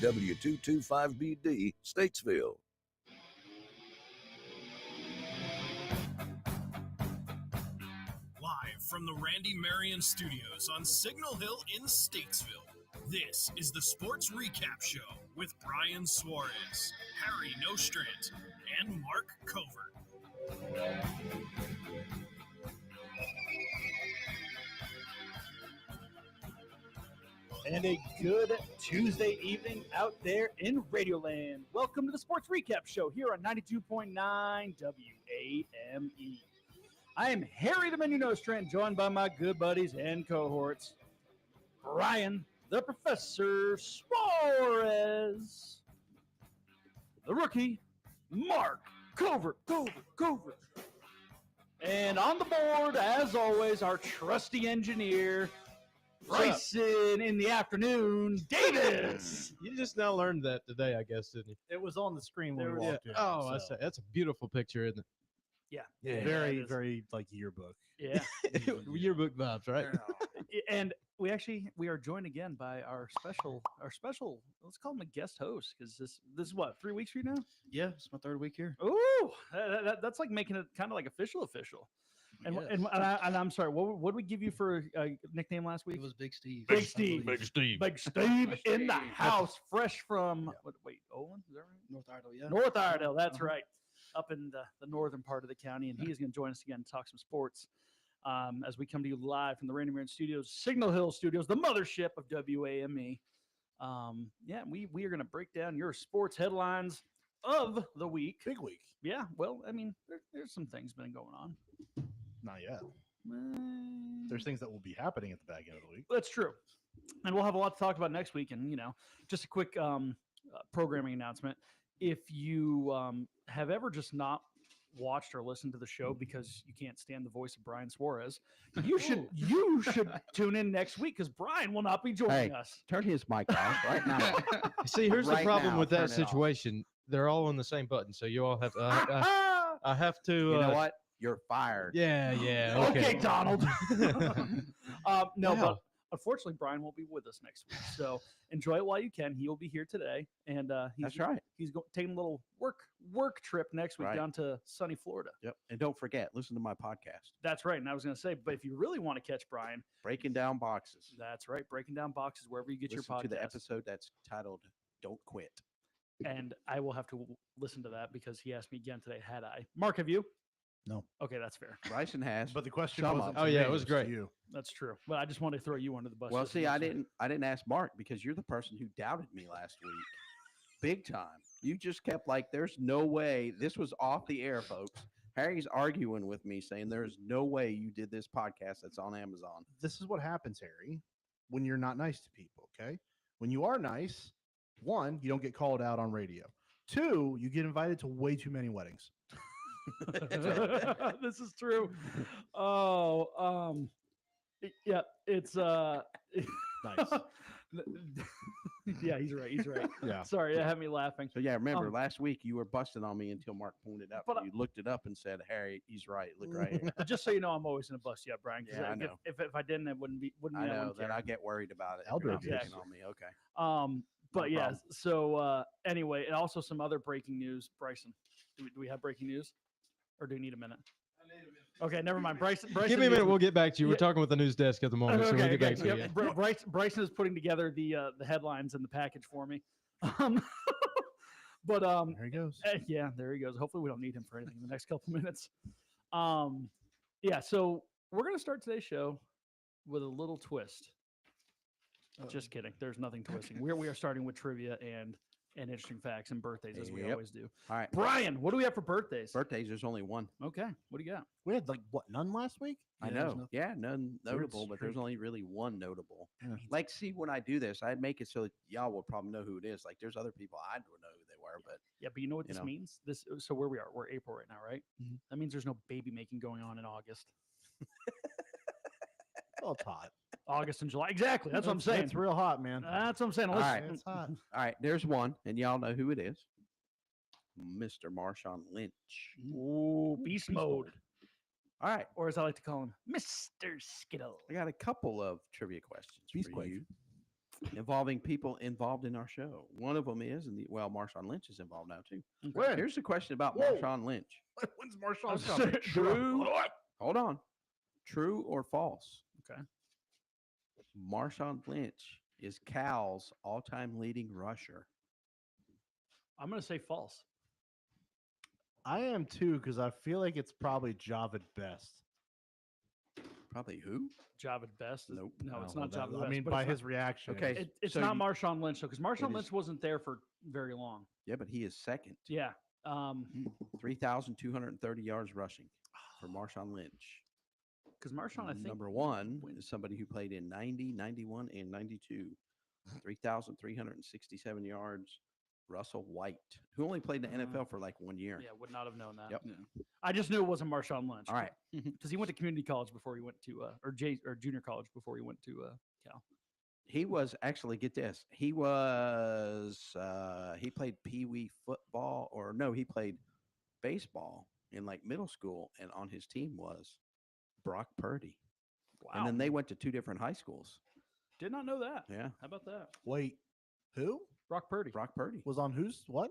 W225BD, Statesville. Live from the Randy Marion Studios on Signal Hill in Statesville, this is the Sports Recap Show with Brian Suarez, Harry Nostrand, and Mark Covert. And a good Tuesday evening out there in Radioland. Welcome to the Sports Recap Show here on 92.9 WAME. I am Harry the Menu Nostrand, joined by my good buddies and cohorts, Brian the Professor Suarez, the rookie, Mark Covert. And on the board, as always, our trusty engineer, Bryson in the afternoon, Davis. You just now learned that today, I guess, didn't you? It was on the screen when we walked in. Oh, I say that's a beautiful picture, isn't it? Yeah. Very like yearbook. Yeah. Yearbook vibes, right? And we are joined again by our special, let's call him a guest host, because this is what, 3 weeks for you now? Yeah, it's my third week here. Ooh, that's like making it kind of like official. And, Yes. and I'm sorry, what did we give you for a nickname last week? It was Big Steve. Big Steve. Big Steve. Big Steve in the house, fresh from Olin, is that right? North Iredell, yeah. North Iredell, that's right, up in the northern part of the county, and he is going to join us again to talk some sports as we come to you live from the Randy Marion Studios, Signal Hill Studios, the mothership of WAME. We are going to break down your sports headlines of the week. Big week. Yeah, well, I mean, there's some things been going on. Not yet. There's things that will be happening at the back end of the week. That's true. And we'll have a lot to talk about next week. And, just a quick programming announcement. If you have ever just not watched or listened to the show because you can't stand the voice of Brian Suarez, you should tune in next week, because Brian will not be joining us. Turn his mic off right now. See, here's the Right problem now, with turn that it off. situation. They're all on the same button, so you all have to. I have to. You know what? You're fired. Yeah. Okay, Donald. No, Wow. but unfortunately, Brian won't be with us next week. So enjoy it while you can. He will be here today, and That's right. He's taking a little work trip next week Right. down to sunny Florida. Yep. And don't forget, listen to my podcast, That's right. And I was going to say, but if you really want to catch Brian, Breaking Down Boxes. that's right. Breaking down boxes wherever you get Listen your podcast. to the episode that's titled "Don't Quit." And I will have to listen to that because he asked me again today. Had I? Mark, have you? No. Okay, that's fair. Bryson has. But the question Some wasn't of Oh, to yeah, me, it was to great. you. That's true. But I just wanted to throw you under the bus. Well, just see, once. I didn't ask Mark because you're the person who doubted me last week, big time. You just kept like, "There's no way." This was off the air, folks. Harry's arguing with me, saying there's no way you did this podcast that's on Amazon. This is what happens, Harry, when you're not nice to people, okay? When you are nice, one, you don't get called out on radio. Two, you get invited to way too many weddings. This is true. Oh, yeah, it's Nice. yeah, he's right. Yeah. Sorry, that had me laughing. So yeah, remember Um, last week you were busting on me until Mark pointed out. But You looked it up and said, "Harry, he's right. Look right here." But just so you know, I'm always gonna bust you up, Brian. 'Cause Yeah, I if- know. If I didn't, it wouldn't be. I know. wouldn't Then care. I get worried about it. if Elder you're not abuse. picking on me. Okay. But No yeah. problem. So anyway, and also some other breaking news. Bryson, do we have breaking news, or do you need a minute? Okay, never mind. Bryson, Give me a minute. is- We'll get back to you. We're Yeah. talking with the news desk at the moment, so we'll get back to you. Yep, Bryson is putting together the headlines and the package for me. But There he goes. yeah, there he goes. Hopefully, we don't need him for anything in the next couple minutes. Yeah. So we're gonna start today's show with a little twist. Just kidding. There's nothing twisting. We are starting with trivia and interesting facts and birthdays, as we Yep. always do. All right. Brian, what do we have for birthdays? Birthdays, there's only one. Okay, what do you got? We had none last week? I Yeah, there's know. nothing. Yeah, none notable, but there's streak. only really one notable. Yeah. Like, see, when I do this, I'd make it so that y'all will probably know who it is. Like, there's other people I don't know who they were, but Yeah, but you know what You this know. means? So where we are, we're April right now, right? Mhm. That means there's no baby making going on in August. Well, it's hot. August and July. Exactly. That's what I'm saying. It's real hot, man. That's what I'm saying. All Let's- right. It's hot. all right, there's one, and y'all know who it is. Mr. Marshawn Lynch. Ooh, beast mode. All right, Or as I like to call him, Mr. Skittle. I got a couple of trivia questions Beast for Quake. you. involving people involved in our show. One of them is, Marshawn Lynch is involved now too. When? Here's the question about Whoa. Marshawn Lynch. When's Marshawn was coming? true. Hold on. True or false? Okay. Marshawn Lynch is Cal's all-time leading rusher. I'm going to say false. I am too, because I feel like it's probably Javid Best. Probably who? Javid Best. Nope. No, it's well, not Javid Best. I mean, but by it's not- his reaction. Okay. It's So not you- Marshawn Lynch, though, because Marshawn It Lynch is- wasn't there for very long. Yeah, but he is second. Yeah. 3,230 yards rushing for Marshawn Lynch. Because Marshawn, I think. Number one is somebody who played in 90, 91, and 92. 3,367 yards. Russell White, who only played in the NFL for like 1 year. Yeah, would not have known that. Yep. I just knew it wasn't Marshawn Lynch. All right. Because he went to community college before he went to, or junior college before he went to Cal. He was actually, get this, he played Pee Wee football, or no, he played baseball in like middle school, and on his team was Brock Purdy. Wow. And then they went to two different high schools. Did not know that. Yeah. How about that? Wait, who Brock Purdy. Brock Purdy, was on whose? What?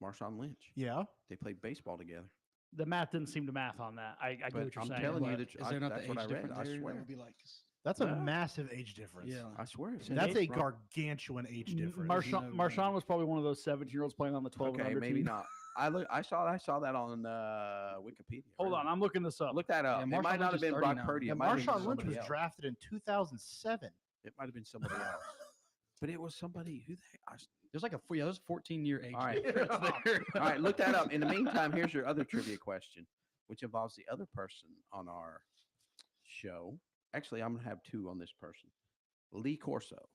Marshawn Lynch. Yeah. They played baseball together. The math didn't seem to math on that. I get But what you're I'm saying. telling you but that Is there not that's the what I age read. difference? I there? That swear. would be like, That's a Yeah. massive age difference. yeah. I swear. it said That's a Brock- gargantuan age M- difference. Marshawn, No, Marshawn no. was probably one of those 17-year-olds playing on the 12 and Okay, under maybe team. not. I saw that on Wikipedia. Hold on, I'm looking this up. Look that up. Yeah, it Marshawn might not Lynch have is been 30 Brock now. Purdy. Yeah, It might have been Marshawn Lynch somebody was else. drafted in 2007. It might have been somebody else. But it was somebody who There's like there's 14-year age All right. difference there. All right, look that up. In the meantime, here's your other trivia question, which involves the other person on our show. Actually, I'm gonna have two on this person. Lee Corso.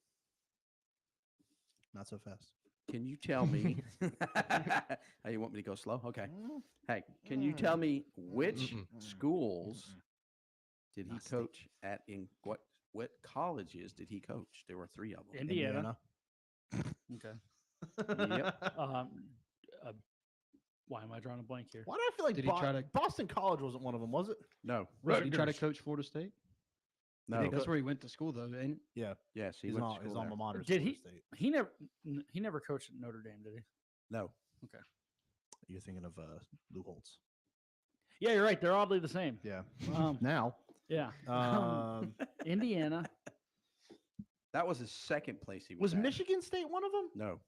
Not so fast. Can you tell me? Hey, you want me to go slow? Okay. Hey, can you tell me which schools did he Not state. coach at? In what colleges did he coach? There were three of them. Indiana. Okay. Yep. Why am I drawing a blank here? Why do I feel like Did he try to- Boston College wasn't one of them, was it? No, Did he try to Rutgers. coach Florida State? no. That's where he went to school, though. Ain't it? Yeah. Yes, he His went al- to his school alma there. mater. is Did Florida State. He never coached at Notre Dame, did he? No. You're thinking of Lou Holtz. Yeah, you're right. They're oddly the same. Yeah. Um, Now. yeah. Indiana. That was his second place he Was at. Michigan State one of them? No,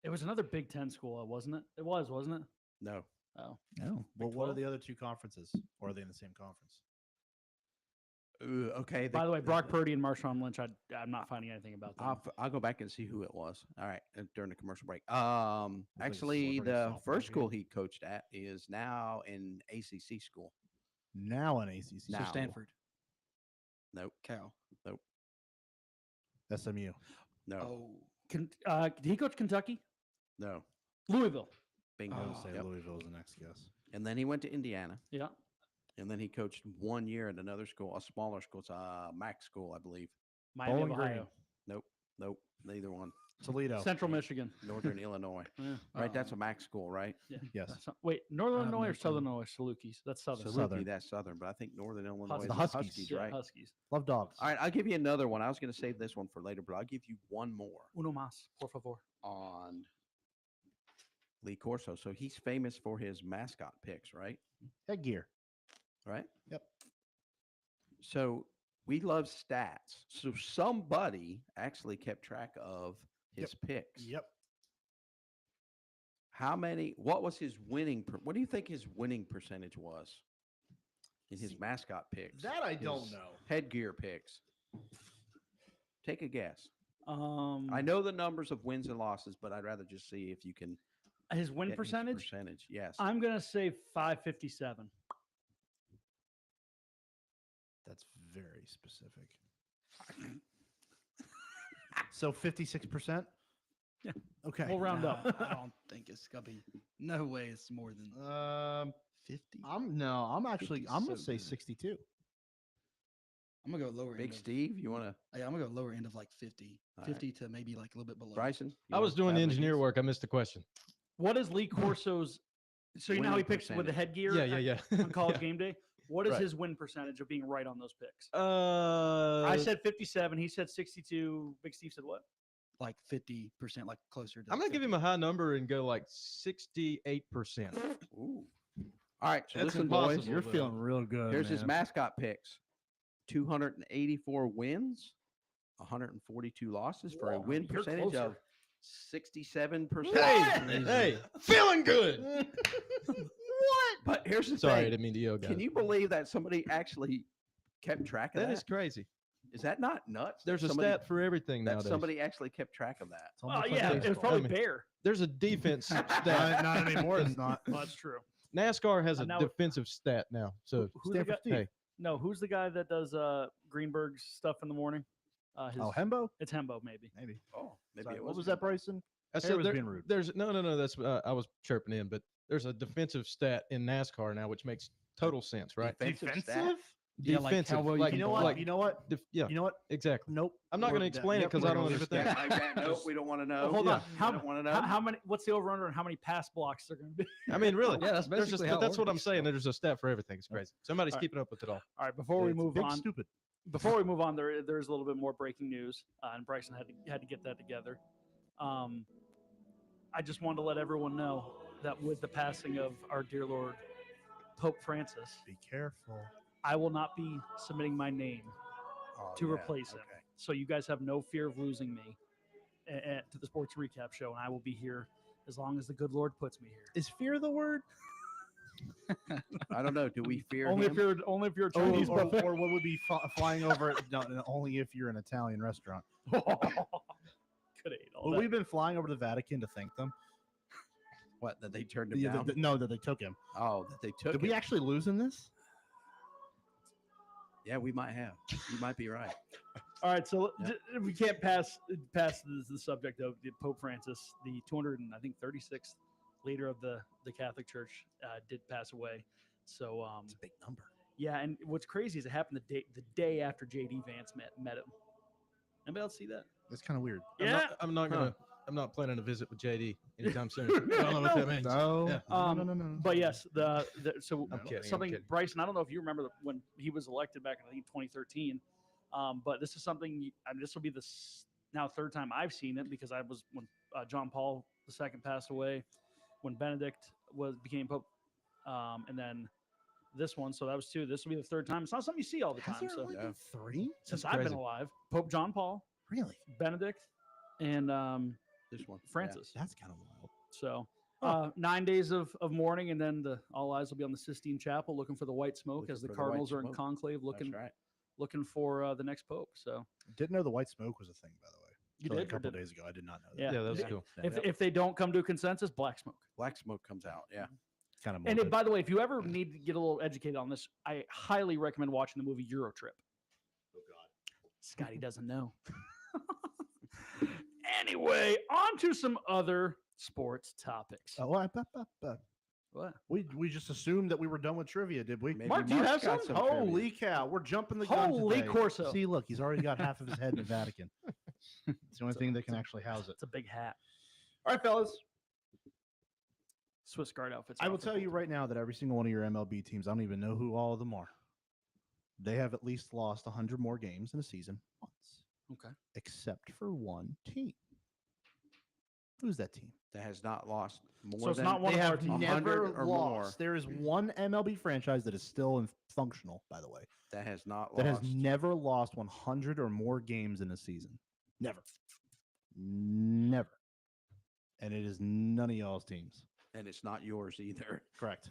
It was another Big Ten school, wasn't it? It was, wasn't it? no. Oh. No. Well, what are 12? the other two conferences? Or are they in the same conference? Okay. By the way, Brock Purdy and Marshawn Lynch, I'm not finding anything about them. I'll go back and see who it was. All right, during the commercial break. like a Actually, celebrity the softball first game. school he coached at is now in ACC school. Now an ACC. So Now. Stanford, Nope. Cal. SMU. No. Oh, Did he coach Kentucky? No. Louisville. Bingo. I would Oh, say Yep. Louisville is the next guess. And then he went to Indiana, Yeah. and then he coached 1 year at another school, a smaller school. It's a MAC school, I believe. Miami of Bowling Green. Ohio. Nope. Neither one. Toledo. Central Michigan. Northern Illinois. Yeah. Right. That's a um, MAC school, right? Yes. That's not- wait, Northern I have Illinois no or Southern clue. Illinois? Salukis. That's Southern. Saluki, Southern. that's Southern, but I think Northern Illinois is The the Huskies. Huskies, Yeah, right? Huskies. Love dogs. All right, I'll give you another one. I was going to save this one for later, but I'll give you one more Uno más, por favor. on Lee Corso. So he's famous for his mascot picks, right? Headgear. Right? Yep. So we love stats. So somebody actually kept track of his picks. Yep. What was his what do you think his winning percentage was in his mascot picks? That I don't his know. Headgear picks. Take a guess. I I know the numbers of wins and losses, but I'd rather just see if you can his win get his percentage. Percentage, yes. I'm gonna say 557. That's very specific. So 56%? Yeah. Okay. We'll round up. I don't think it's gonna be. No way, it's more than 50. I'm gonna say 62. I'm gonna go lower Big end. Steve, you want to? I'm gonna go lower end of like 50, All 50 to maybe like a little bit below. Bryson? you I was wanna doing the grab my engineer keys? work. I missed the question. What is Lee Corso's? So you know how he Winning picks with the percentage. headgear? Yeah. on College Yeah. Game Day. What is Right. his win percentage of being right on those picks? I I said 57. He said 62. Big Steve said what? Like 50%, like closer to. I'm gonna give him a high number and go like 68%. Ooh. All right, so That's listen, impossible. boys. You're though. feeling real good. Here's his man. mascot picks: 284 wins, 142 losses for a Whoa, win you're percentage of closer. 67%. Hey, hey, feeling good. What? But here's the Sorry, I thing: didn't mean to yell, guys. can you believe that somebody actually kept track of that? That is crazy. Is that not nuts? that There's a somebody, stat for everything that nowadays. somebody actually kept track of that. It's Oh almost like yeah, it was baseball. probably I mean, Bear. There's a defense stat. Not anymore. It's not. Well, that's true. NASCAR has a And now- defensive stat now. So Who's the guy? hey, No, who's the guy that does Greenberg's stuff in the morning? His, Oh, Hembo? it's Hembo, maybe. Maybe. Oh, maybe Sorry, it what was was that, Bryson? I Harry said was there- being rude. there's no. That's I was chirping in, but there's a defensive stat in NASCAR now, which makes total sense, right? Defensive stat? Yeah, like how well you can You know what? block. You know what? Yeah, You know what? exactly. Nope. I'm not We're going to da- explain it yep, because we're I don't gonna leave it understand. there. Like that? Nope, we don't want to know. Hold on. We How, don't want to know. how many? What's the over under and how many pass blocks are going to be? I mean, really, Yeah, that's there's just, basically but how it that's what I'm works. saying. There's a stat for everything. It's crazy. Somebody's All right. keeping up with it all. All right, before we It's move big on, stupid. before we move on, there's a little bit more breaking news, and Bryson had to get that together. I just wanted to let everyone know that with the passing of our dear Lord Pope Francis, Be careful. I will not be submitting my name Oh, to yeah, replace him. okay. So you guys have no fear of losing me to the Sports Recap Show, and I will be here as long as the good Lord puts me here. Is fear the word? I don't know. Do we fear Only him? if you're a Or, Chinese or, buffet. or what would be flying over it? No, no, only if you're an Italian restaurant. Could have ate all Well, that. we've been flying over to the Vatican to thank them. What, that they turned him Yeah, down? no, that they took him. Oh, that they took Did we him. actually lose in this? Yeah, we might have. You might be right. All right, so Yep. we can't pass the subject of the Pope Francis, the 236th leader of the Catholic Church, did pass away. So It's a big number. yeah, and what's crazy is it happened the day after JD Vance met him. Anybody else see that? That's kind of weird. I'm not gonna. I'm not planning to visit with JD anytime soon. I don't know what that means. No, Yeah. no. But yes, so I'm kidding, I'm something kidding. Bryson. I don't know if you remember when he was elected back in I think 2013. But this is something. This will be the now third time I've seen it because I was when John Paul II passed away, when Benedict became Pope, and then this one. So that was two. This will be the third time. It's not something you see all the Has time. there So only been three? since That's I've been crazy. alive, Pope John Paul, Really? Benedict, and This one. yeah. Francis. That's kind of wild. So Huh. 9 days of mourning, and then all eyes will be on the Sistine Chapel, looking for the white smoke Looking as the for the white Cardinals are in smoke. conclave, looking That's right. looking for the next pope. So Didn't know the white smoke was a thing, by the way. you Till, like, did, a or couple did- days ago. I did not know that. Yeah. Yeah, that's Yeah. cool. if they don't come to a consensus, black smoke. Black smoke comes out. Yeah. Kind of. And by the way, if you ever need to get a little educated on this, I highly recommend watching the movie Euro Trip. Oh God. Scotty doesn't know. Anyway, on to some other sports topics. Oh, What? we just assumed that we were done with trivia, did we? Maybe Mark, do you have got some? trivia. Holy cow, we're jumping the gun Holy today. Corso. See, look, he's already got half of his head in the Vatican. It's the only thing that can actually house it. It's a big hat. All right, fellas. Swiss Guard outfits. I are will awfully tell you cool. right now that every single one of your MLB teams, I don't even know who all of them are. They have at least lost 100 more games in a season once, Okay. except for one team. Who's that team? That has not lost more So it's than not one They of our have teams. never 100 or lost. more. There is one MLB franchise that is still functional, by the way, that has not that lost. has never lost 100 or more games in a season. Never. Never. And it is none of y'all's teams. and it's not yours either. Correct.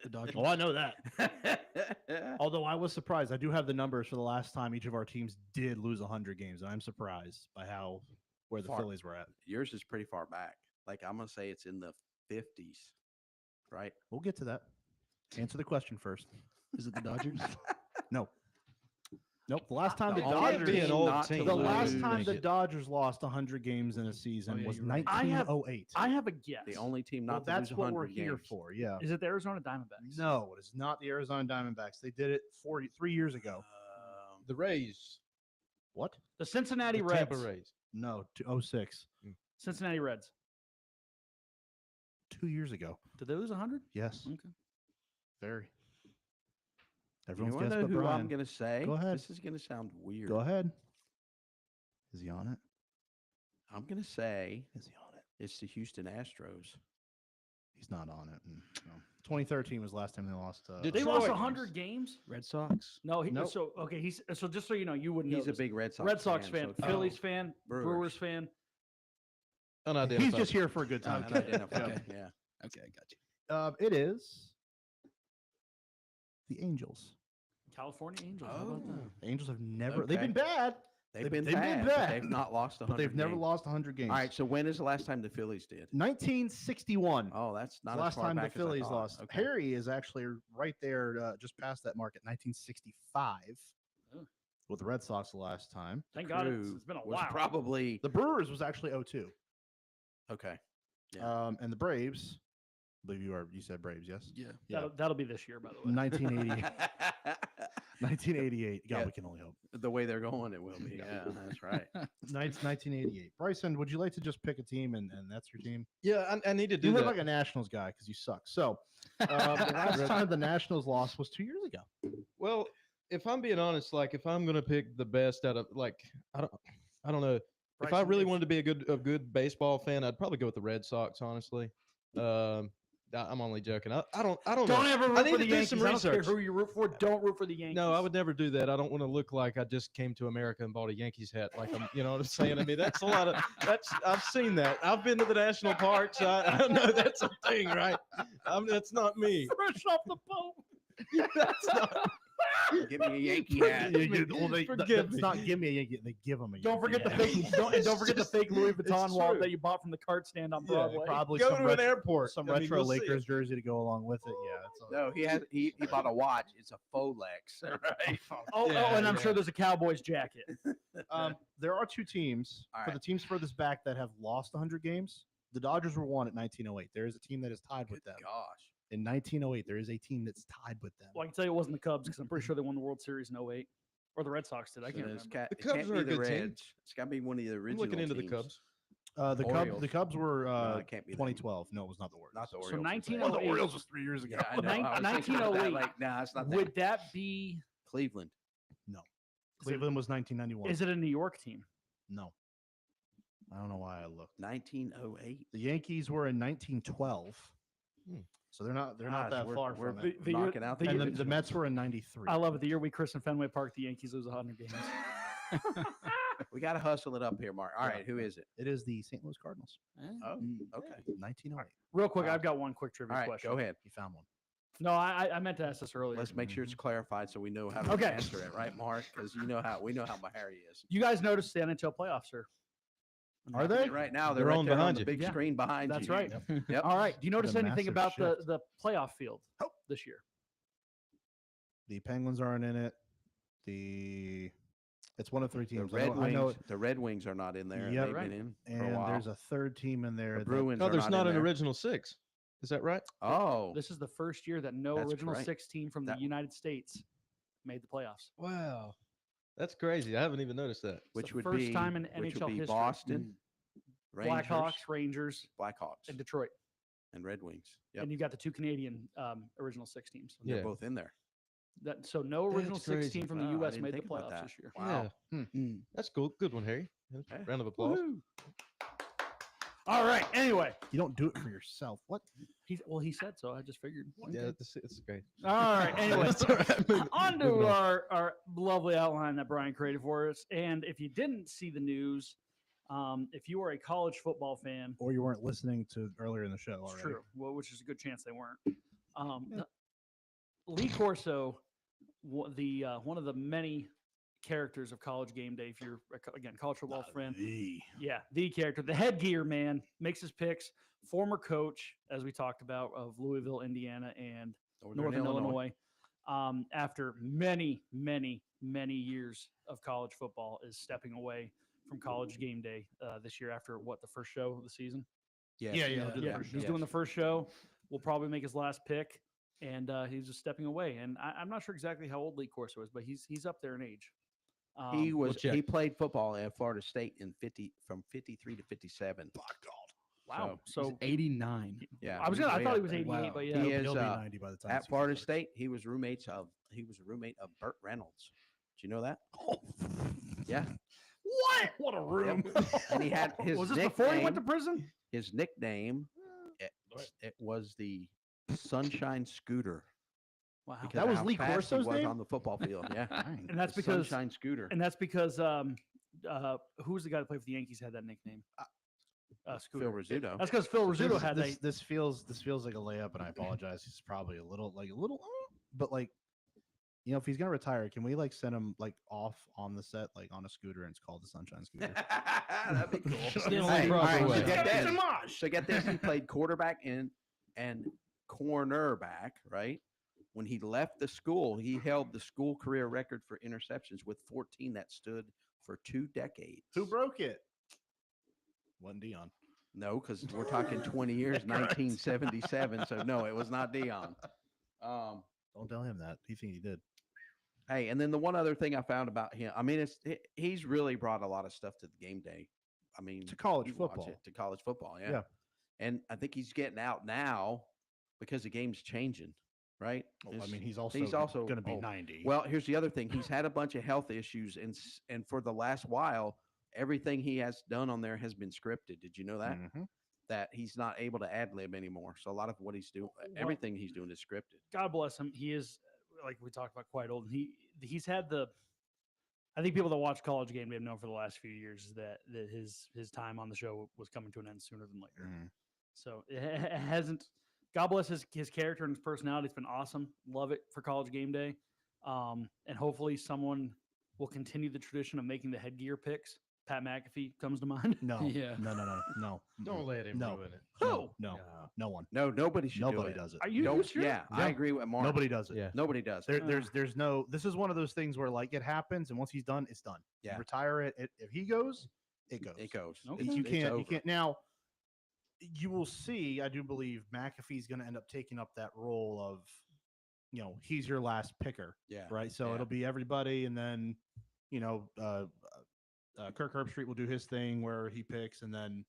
The Dodgers. Oh, I know that. Although I was surprised. I do have the numbers for the last time each of our teams did lose 100 games. And I'm surprised by where the Far. Phillies were at. Yours is pretty far back. Like I'm gonna say it's in the 50s, right? We'll get to that. Answer the question first. Is it the Dodgers? No. Nope. The last time the only can't be Dodgers an old not to team. the lose. last time Make the it. Dodgers lost 100 games in a season yeah, was you're right. I have- 1908. I have a guess. The only team Well, not to that's lose what 100 we're here games. for. Yeah. Is it the Arizona Diamondbacks? No, it is not the Arizona Diamondbacks. They did it 3 years ago. The Rays. What? The Cincinnati The Reds. Tampa Rays. No, 06. Cincinnati Reds. 2 years ago. Did they lose 100? Yes. Okay. Very. Everyone's you want guessed to know but who Brian. I'm going to say? Go ahead. This is going to sound weird. Go ahead. Is he on it? I'm going to say Is he on it? it's the Houston Astros. He's not on it. No. 2013 was the last time they lost. Did They lost Detroit. 100 games. Red Sox. No, Nope. so okay. He's so just so you know, you wouldn't. He's know a this. big Red Sox Red Sox fan, so it's- Phillies fan, Brewers. Brewers fan. Unidentified. He's just here for a good time. Okay. Unidentified, Okay. Yeah. Okay, I got you. It is the Angels. California Angels. How about that? The Angels have never. They've Okay. been bad. They've been been bad. bad, But they've not lost 100 But they've never games. lost 100 games. All right. So when is the last time the Phillies did? 1961. Oh, that's It's not the as last far time the back as I Phillies thought. lost. Okay. Harry is actually right there, just past that mark at 1965 Oh. with the Red Sox the last time. Thank God Crew it's been a was while. probably The Brewers was actually 02. okay. Yeah. And the Braves, I believe you said Braves, yes? Yeah. Yeah. That'll be this year, by the way. 1980, 1988. God, Yeah. we can only hope. The way they're going, it will be. Yeah, that's right. 1988. Bryson, would you like to just pick a team and that's your team? Yeah, I need to do You look that. like a Nationals guy because you suck. So, the last time the Nationals lost was 2 years ago. Well, if I'm being honest, like if I'm gonna pick the best out of like I don't know. If I Bryson, really if- wanted to be a good baseball fan, I'd probably go with the Red Sox. Honestly, I'm only joking. I don't Don't know. ever I root need for to the do Yankees. some I don't care research. who you root for. Don't root for the Yankees. No, I would never do that. I don't want to look like I just came to America and bought a Yankees hat. Like I'm, you know what I'm saying? I mean, that's a lot of I've seen that. I've been to the national parks. I know that's a thing, right? That's not me. Fresh off the boat. That's not. Give me a Yankee hat. Forgive That's me. not give me a Yankee. They give them a Yankee. Don't forget the hat. fake. Don't forget the fake Louis Vuitton It's wallet true. that you bought from the cart stand on Yeah, Broadway. Probably Go some to an retro, airport. some I mean, retro you'll see it. Lakers jersey to go along with it. Yeah. It's a, No, he bought a watch. It's a Folex. Right. Oh, Yeah, and I'm yeah. sure there's a Cowboys jacket. there are two teams All for right. the teams furthest back that have lost 100 games. The Dodgers were one at 1908. There is a team that is tied with them. Gosh. In 1908, there is a team that's tied with them. Well, I can tell you it wasn't the Cubs because I'm pretty sure they won the World Series in 08. Or the Red Sox did. I can't remember. The It Cubs can't are be a the good team. Reds. It's got to be one of the I'm original looking into the teams. Cubs. The Orioles. Cubs were No, it can't be them. 2012. No, it was not the Orioles. Not the So Orioles. 1908 was 3 years ago. Yeah, I know. Nin- I was thinking about that, 1908. like, nah, it's not Would that. that be? Cleveland. Cleveland was 1991. Is it a New York team? No. I don't know why I looked. 1908. The Yankees were in 1912. Hmm. So they're not Gosh, that we're- far we're from it. The year- knocking out the the And year- the Mets were in 93. I love it. The year we christened Fenway Park, the Yankees lose 100 games. We got to hustle it up here, Mark. All Yeah. right, who is it? It is the St. Louis Cardinals. Oh, okay. 1908. Real quick, Wow. I've got one quick trivia All right, question. go ahead. You found one. No, I meant to ask this earlier. Let's make sure it's clarified so we know how to Okay. answer it, right, Mark? Because we know how Harry is. You guys noticed the NHL playoffs are. Are they? Right now, they're They're right on there on behind the you. big Yeah, screen behind That's you. right. Yep. All right. Do you notice a anything massive about shift. the playoff field this year? The Penguins aren't in it. It's one of three The teams. Red I know, Wings. The Red Wings are not in there. Yep. They've Right. been in for a and while. there's a third team in there. The that- Bruins. No, are there's not in an there. original six. Is that right? Oh, This is the first year that no That's original correct. 16 from That- the United States made the playoffs. Wow, that's crazy. I haven't even noticed that. which the would first be time in which NHL would be history. Boston, Rangers, Blackhawks, Rangers, Blackhawks, and Detroit. and Red Wings. Yep, And you got the two Canadian original six teams. they're Yeah. both in there. So no original That's crazy. 16 from the Wow, I U.S. didn't made the think about playoffs that. this year. Wow. Yeah, that's cool. Good one, Harry. Okay. Round of applause. Woohoo. All right. Anyway, You don't do it for yourself. What? he said so. I just figured. Yeah, it's great. All right. Anyway, That's all right. on Moving to on. our lovely outline that Brian created for us. And if you didn't see the news, if you are a college football fan, Or you weren't listening to earlier in the show it's already. true. Well, which is a good chance they weren't. Lee Corso, one of the many characters of College Game Day. If you're again college football fan, yeah, the character, the headgear man, makes his picks. Former coach, as we talked about, of Louisville, Indiana, and Northern Illinois. After many years of college football, is stepping away from College Game Day this year after the first show of the season. Yes. Yeah, Yeah, he'll do the Yeah, first he's show. doing the first show. We'll probably make his last pick, and he's just stepping away. And I'm not sure exactly how old Lee Corso is, but he's up there in age. He was. check. He played football at Florida State from 53 to 57. Wow. He's So 89. Yeah, I he's thought way he up was there. 88, Wow. but yeah. He is, He'll be uh, 90 by the time At season Florida starts. State, he was roommates of he was a roommate of Burt Reynolds. Did you know that? Oh, Yeah. what? What a room. And he had his Was this nickname. before he went to prison? His nickname. It was the Sunshine Scooter. Wow. Because That of was how Lee fast he Corso's was name? on the football field. Yeah. And that's The because Sunshine Scooter. who was the guy that played for the Yankees had that nickname? Scooter. Phil Rizzuto. That's because Phil Rizzuto had this, that. this feels like a layup, and I apologize. He's probably a little, but like, you know, if he's gonna retire, can we like send him like off on the set, like on a scooter, and it's called the Sunshine Scooter? That'd be cool. It's the only Hey, all proper right, way. so get Get this. some mosh. So get this. He played quarterback and cornerback, right? When he left the school, he held the school career record for interceptions with 14 that stood for 2 decades. Who broke it? Wasn't Dion. No, because we're talking 20 years, 1977. So no, it was not Dion. Don't tell him that. He think he did. Hey, and then the one other thing I found about him, I mean, he's really brought a lot of stuff to the game day. I mean, To college you watch football. it, to college football, yeah. Yeah. And I think he's getting out now because the game's changing, right? Well, I It's- mean, he's also going to be 90. Well, here's the other thing. He's had a bunch of health issues, and for the last while, everything he has done on there has been scripted. Did you know that? Mhm. That he's not able to ad lib anymore. So a lot of what he's doing, everything he's doing is scripted. God bless him. He is, like we talked about, quite old. And he's had the. I think people that watch College Game Day have known for the last few years that his time on the show was coming to an end sooner than later. Mhm. So it hasn't. God bless his character and his personality. It's been awesome. Love it for College Game Day. And hopefully someone will continue the tradition of making the headgear picks. Pat McAfee comes to mind. No. Yeah. No. Don't let him No. ruin it. No. No. No. No one. No, nobody should Nobody do it. does it. Are you Don't- sure? Yeah, I Yeah. agree with Mark. Nobody does it. Yeah. Nobody does. There, it. there's no. This is one of those things where like it happens, and once he's done, it's done. You Yeah. retire it. If he goes, it goes. It goes. Okay. It's- You it's can't. You over. can't. Now, you will see. I do believe McAfee's going to end up taking up that role of, you know, he's your last picker, Yeah. right? So yeah. it'll be everybody, and then, you know, Kirk Herbstreit will do his thing where he picks, and then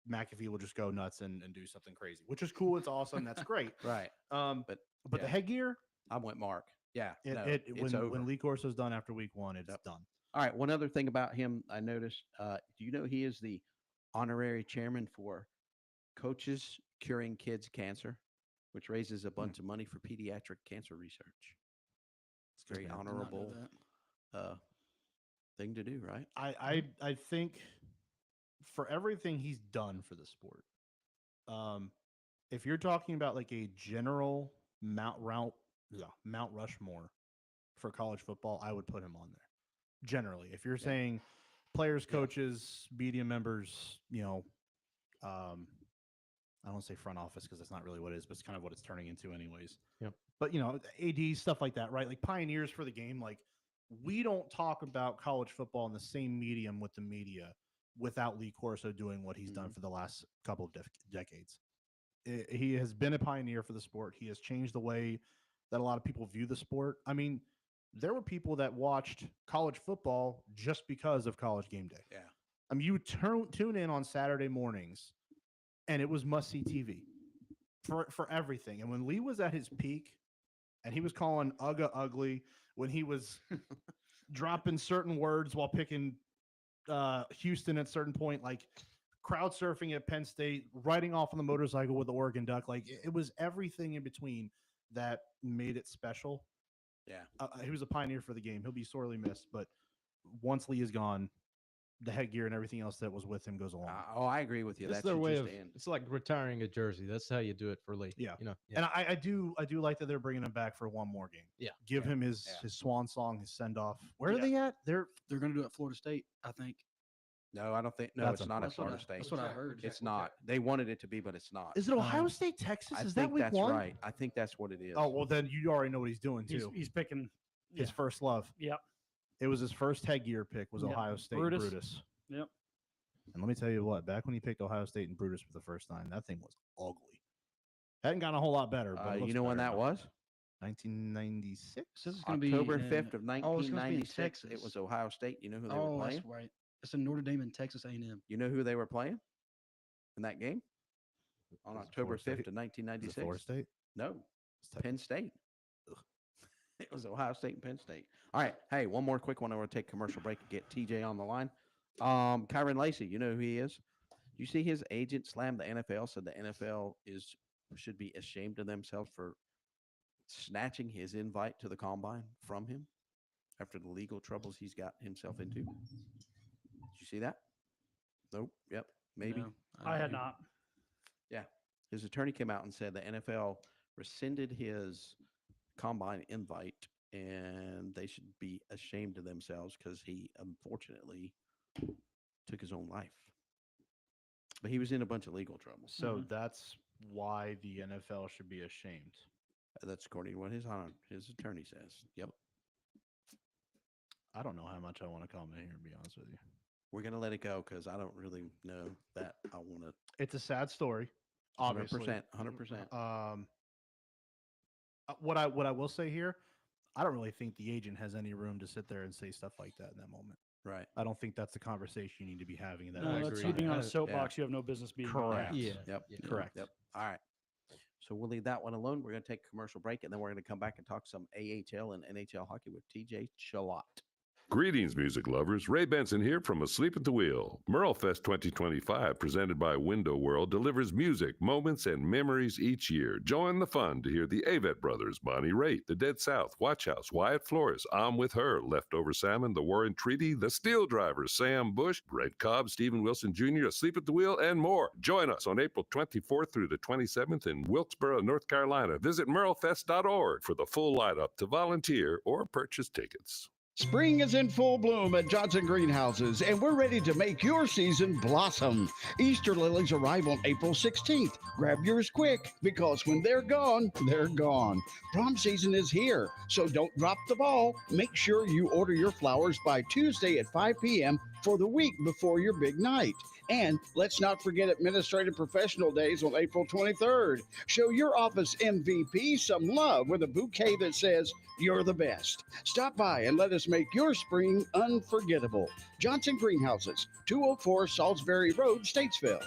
McAfee will just go nuts and do something crazy, which is cool. It's awesome. That's great. Right. But yeah. the headgear, I went Mark. Yeah. it, no, it it's over. when Lee Corso's done after week 1, it's Yep. done. All right. One other thing about him, I noticed. Do you know he is the honorary chairman for Coaches Curing Kids Cancer, which raises a bunch of money for pediatric cancer research. It's a very Okay. Did not know honorable that. thing to do, right? I think for everything he's done for the sport, if you're talking about like a general Mount Rushmore for college football, I would put him on there. Generally, if you're saying players, coaches, media members, you know, I don't say front office because that's not really what it is, but it's kind of what it's turning into anyways. Yep. But you know, AD stuff like that, right? Like pioneers for the game. Like we don't talk about college football in the same medium with the media without Lee Corso doing what he's done for the last couple of decades. He has been a pioneer for the sport. He has changed the way that a lot of people view the sport. I mean, there were people that watched college football just because of College Game Day. Yeah. I mean, you tune in on Saturday mornings, and it was must-see TV for everything. And when Lee was at his peak, and he was calling Ugga ugly, when he was dropping certain words while picking Houston at a certain point, like crowd surfing at Penn State, riding off on the motorcycle with the Oregon Duck, like it was everything in between that made it special. Yeah. He was a pioneer for the game. He'll be sorely missed, but once Lee is gone, the headgear and everything else that was with him goes along. I agree with you. It's That their should way just of. end. It's like retiring a jersey. That's how you do it for Lee. Yeah. You know. And I do like that they're bringing him back for one more game. Yeah. Give him his swan song, his send off. Where are they at? They're going to do it at Florida State, I think. No, I don't think. No, That's it's not at That's what Florida I- State. That's what I heard. It's not. They wanted it to be, but it's not. Is it Ohio State, Texas? I Is that think week that's 1? right. I think that's what it is. Oh well, then you already know what he's doing too. He's picking His first love. Yep. It was his first headgear pick. Was Yep. Ohio State Brutus. Brutus. Yep. And let me tell you what, back when he picked Ohio State and Brutus for the first time, that thing was ugly. Hadn't gotten a whole lot better. But it you looks know when better that now. was? 1996. This is going to be October in- 5th of Oh, it's gonna be in 1996. It Texas. was Ohio State. You know who they were Oh, playing? that's right. It's in Notre Dame and Texas A&M. You know who they were playing in that game? On Was it October Florida 5th State? of Is it 1996. Florida State? No, It's Texas. Penn State. It was Ohio State and Penn State. All right. Hey, one more quick one. I want to take a commercial break and get TJ on the line. Kyron Lacey, you know who he is? You see his agent slammed the NFL, said the NFL should be ashamed of themselves for snatching his invite to the combine from him after the legal troubles he's got himself into. Did you see that? Nope. Yep. Maybe. No, I had didn't. not. His attorney came out and said the NFL rescinded his combine invite and they should be ashamed of themselves because he unfortunately took his own life. But he was in a bunch of legal trouble. So that's why the NFL should be ashamed. That's according to what his attorney says. Yep. I don't know how much I want to comment here, to be honest with you. We're going to let it go because I don't really know that I want to. It's a sad story, obviously. 100%. What I will say here, I don't really think the agent has any room to sit there and say stuff like that in that moment. Right. I don't think that's the conversation you need to be having in that. No, moment. that's you being on a Yeah. soapbox. You have no business being on. Correct. Yeah. Yep. Correct. Yep. All right. So we'll leave that one alone. We're going to take a commercial break and then we're going to come back and talk some AHL and NHL hockey with TJ Chalot. Greetings, music lovers. Ray Benson here from Asleep at the Wheel. Merlefest 2025, presented by Window World, delivers music, moments, and memories each year. Join the fun to hear the Avett Brothers, Bonnie Raitt, The Dead South, Watch House, Wyatt Flores, I'm With Her, Leftover Salmon, The Warren Treaty, The Steel Drivers, Sam Bush, Red Cobb, Stephen Wilson Jr., Asleep at the Wheel, and more. Join us on April 24th through the 27th in Wilkesboro, North Carolina. Visit merlefest.org for the full lineup to volunteer or purchase tickets. Spring is in full bloom at Johnson Greenhouses, and we're ready to make your season blossom. Easter lilies arrive on April 16th. Grab yours quick, because when they're gone, they're gone. Prom season is here, so don't drop the ball. Make sure you order your flowers by Tuesday at 5 p.m. for the week before your big night. And let's not forget Administrative Professional Days on April 23rd. Show your office MVP some love with a bouquet that says, "You're the best." Stop by and let us make your spring unforgettable. Johnson Greenhouses, 204 Salisbury Road, Statesville.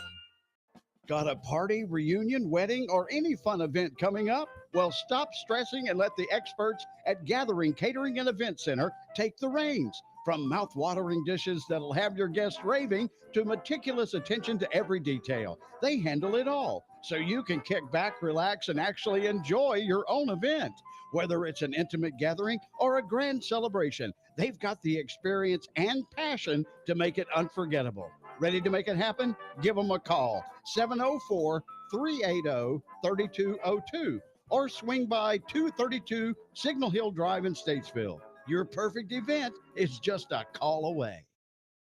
Got a party, reunion, wedding, or any fun event coming up? Well, stop stressing and let the experts at Gathering Catering and Event Center take the reins. From mouth-watering dishes that'll have your guests raving to meticulous attention to every detail, they handle it all, so you can kick back, relax, and actually enjoy your own event. Whether it's an intimate gathering or a grand celebration, they've got the experience and passion to make it unforgettable. Ready to make it happen? Give them a call, 704-380-3202, or swing by 232 Signal Hill Drive in Statesville. Your perfect event is just a call away.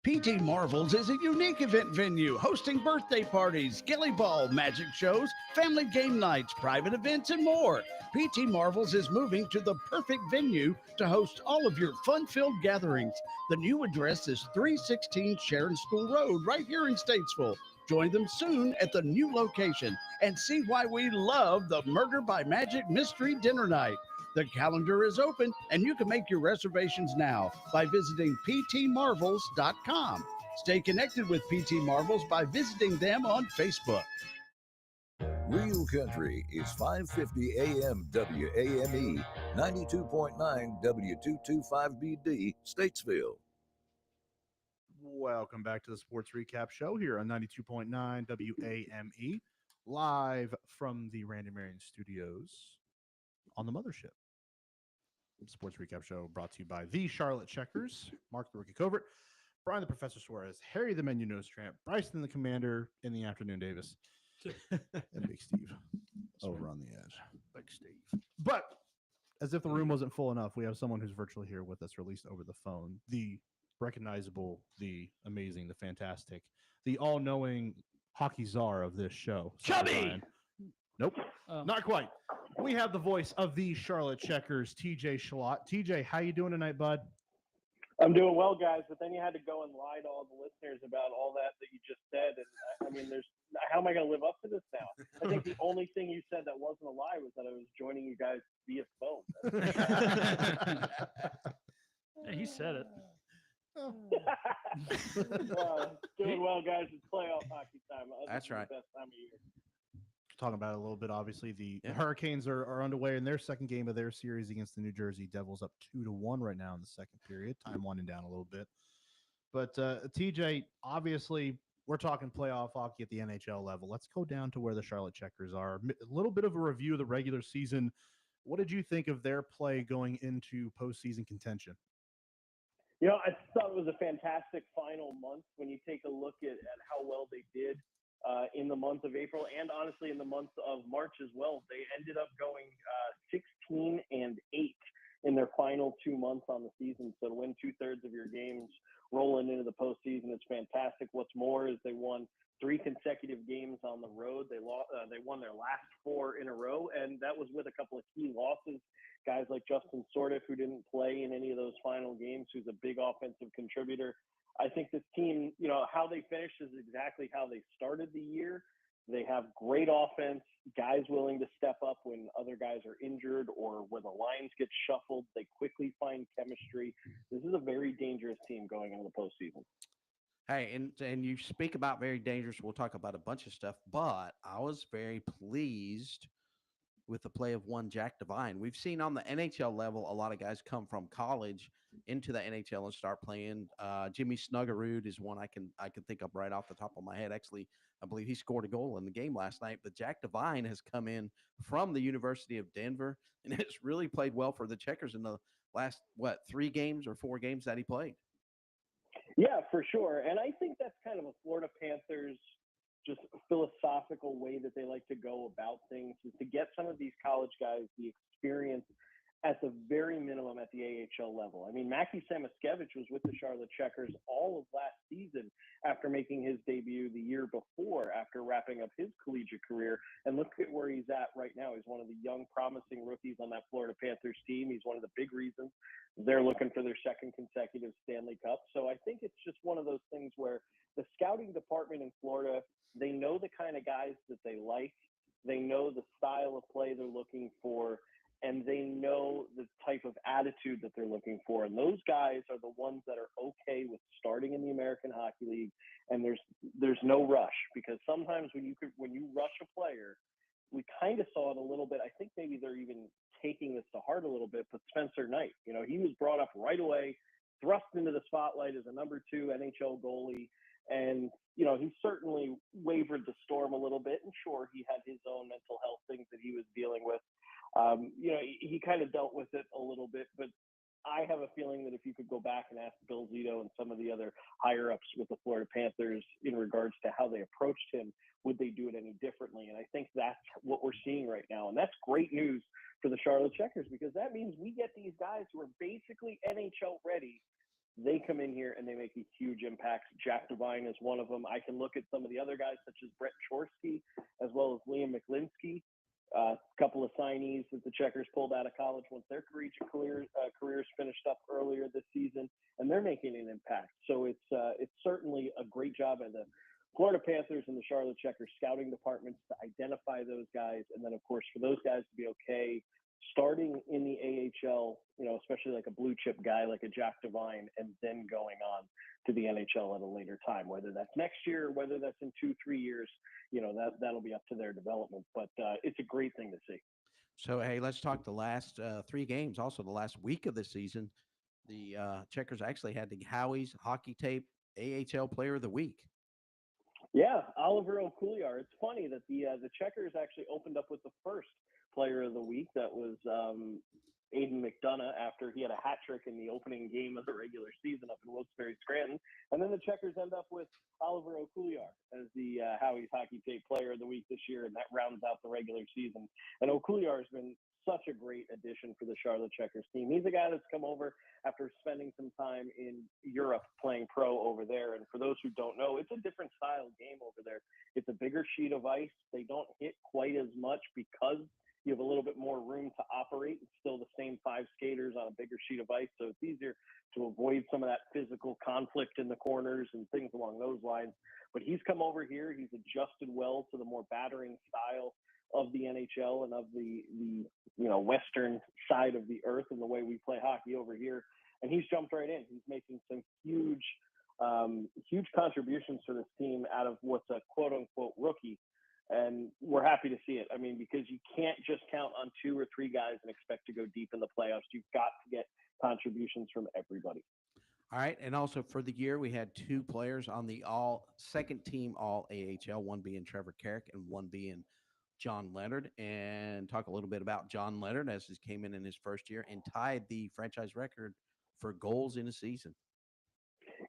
PT Marvels is a unique event venue hosting birthday parties, ghillie ball, magic shows, family game nights, private events, and more. PT Marvels is moving to the perfect venue to host all of your fun-filled gatherings. The new address is 316 Sharon School Road, right here in Statesville. Join them soon at the new location and see why we love the Murder by Magic Mystery Dinner Night. The calendar is open, and you can make your reservations now by visiting ptmarvels.com. Stay connected with PT Marvels by visiting them on Facebook. Real Country is 550 AM WAME, 92.9 W225BD, Statesville. Welcome back to the Sports Recap Show here on 92.9 WAME, live from the Randy Marion Studios on the Mothership. Sports Recap Show brought to you by the Charlotte Checkers, Mark the Rookie Covert, Brian the Professor Suarez, Harry the Menu Nose Tramp, Bryson the Commander in the afternoon, Davis, and Big Steve over on the edge. Big Steve. But as if the room wasn't full enough, we have someone who's virtually here with us, released over the phone. The recognizable, the amazing, the fantastic, the all-knowing hockey czar of this show. Chubby! Brian. Nope, not quite. We have the voice of the Charlotte Checkers, TJ Chalot. TJ, how you doing tonight, bud? I'm doing well, guys, but then you had to go and lie to all the listeners about all that you just said. And I mean, how am I going to live up to this now? I think the only thing you said that wasn't a lie was that I was joining you guys via phone. Yeah, he said it. Doing well, guys. It's playoff hockey time. That's right. Best time of year. talking about it a little bit. Obviously, the Yeah. Hurricanes are underway in their second game of their series against the New Jersey Devils, up 2-1 right now in the second period. Time winding down a little bit. But TJ, obviously, we're talking playoff hockey at the NHL level. Let's go down to where the Charlotte Checkers are. A little bit of a review of the regular season. What did you think of their play going into postseason contention? You know, I thought it was a fantastic final month when you take a look at how well they did in the month of April and honestly in the month of March as well. They ended up going 16-8 in their final 2 months on the season. So to win 2/3 of your games rolling into the postseason, it's fantastic. What's more is they won 3 consecutive games on the road. They won their last 4 in a row, and that was with a couple of key losses. Guys like Justin Sordiff, who didn't play in any of those final games, who's a big offensive contributor. I think this team, you know, how they finished is exactly how they started the year. They have great offense, guys willing to step up when other guys are injured or when the lines get shuffled. They quickly find chemistry. This is a very dangerous team going into the postseason. Hey, and you speak about very dangerous. We'll talk about a bunch of stuff, but I was very pleased with the play of one Jack Devine. We've seen on the NHL level a lot of guys come from college into the NHL and start playing. Jimmy Snuggerud is one I can think of right off the top of my head. Actually, I believe he scored a goal in the game last night. But Jack Devine has come in from the University of Denver and has really played well for the Checkers in the last 3 games or 4 games that he played. Yeah, for sure. And I think that's kind of a Florida Panthers just philosophical way that they like to go about things, is to get some of these college guys the experience at the very minimum at the AHL level. I mean, Mackie Samoskevich was with the Charlotte Checkers all of last season after making his debut the year before, after wrapping up his collegiate career. And look at where he's at right now. He's one of the young, promising rookies on that Florida Panthers team. He's one of the big reasons they're looking for their second consecutive Stanley Cup. So I think it's just one of those things where the scouting department in Florida, they know the kind of guys that they like. They know the style of play they're looking for, and they know the type of attitude that they're looking for. And those guys are the ones that are okay with starting in the American Hockey League. And there's no rush, because sometimes when you rush a player, we kind of saw it a little bit. I think maybe they're even taking this to heart a little bit, but Spencer Knight, you know, he was brought up right away, thrust into the spotlight as a number 2 NHL goalie. And, you know, he certainly wavered the storm a little bit. And sure, he had his own mental health things that he was dealing with. You know, he kind of dealt with it a little bit, but I have a feeling that if you could go back and ask Bill Zito and some of the other higher ups with the Florida Panthers in regards to how they approached him, would they do it any differently? And I think that's what we're seeing right now. And that's great news for the Charlotte Checkers, because that means we get these guys who are basically NHL ready. They come in here and they make a huge impact. Jack Devine is one of them. I can look at some of the other guys such as Brett Chorsky, as well as Liam McLinsky. A couple of signees that the Checkers pulled out of college once their collegiate careers finished up earlier this season, and they're making an impact. So it's certainly a great job by the Florida Panthers and the Charlotte Checkers scouting departments to identify those guys, and then of course for those guys to be okay starting in the AHL, you know, especially like a blue chip guy like a Jack Devine, and then going on to the NHL at a later time, whether that's next year, whether that's in 2-3 years, you know, that'll be up to their development. But it's a great thing to see. So, hey, let's talk the last 3 games. Also, the last week of the season, the Checkers actually had the Howie's Hockey Tape AHL Player of the Week. Yeah, Oliver Okuliar. It's funny that the Checkers actually opened up with the first Player of the Week. That was Aiden McDonough, after he had a hat trick in the opening game of the regular season up in Wilkes-Barre Scranton. And then the Checkers end up with Oliver Okuliar as the Howie's Hockey Tape Player of the Week this year, and that rounds out the regular season. And Okuliar has been such a great addition for the Charlotte Checkers team. He's a guy that's come over after spending some time in Europe playing pro over there. And for those who don't know, it's a different style game over there. It's a bigger sheet of ice. They don't hit quite as much because you have a little bit more room to operate. It's still the same 5 skaters on a bigger sheet of ice, so it's easier to avoid some of that physical conflict in the corners and things along those lines. But he's come over here. He's adjusted well to the more battering style of the NHL and of the you know, western side of the earth and the way we play hockey over here. And he's jumped right in. He's making some huge contributions to this team out of what's a quote unquote rookie. And we're happy to see it. I mean, because you can't just count on 2 or 3 guys and expect to go deep in the playoffs. You've got to get contributions from everybody. All right, and also for the year, we had 2 players on the all second team all AHL, one being Trevor Carrick and one being John Leonard. And talk a little bit about John Leonard as he came in his first year and tied the franchise record for goals in a season.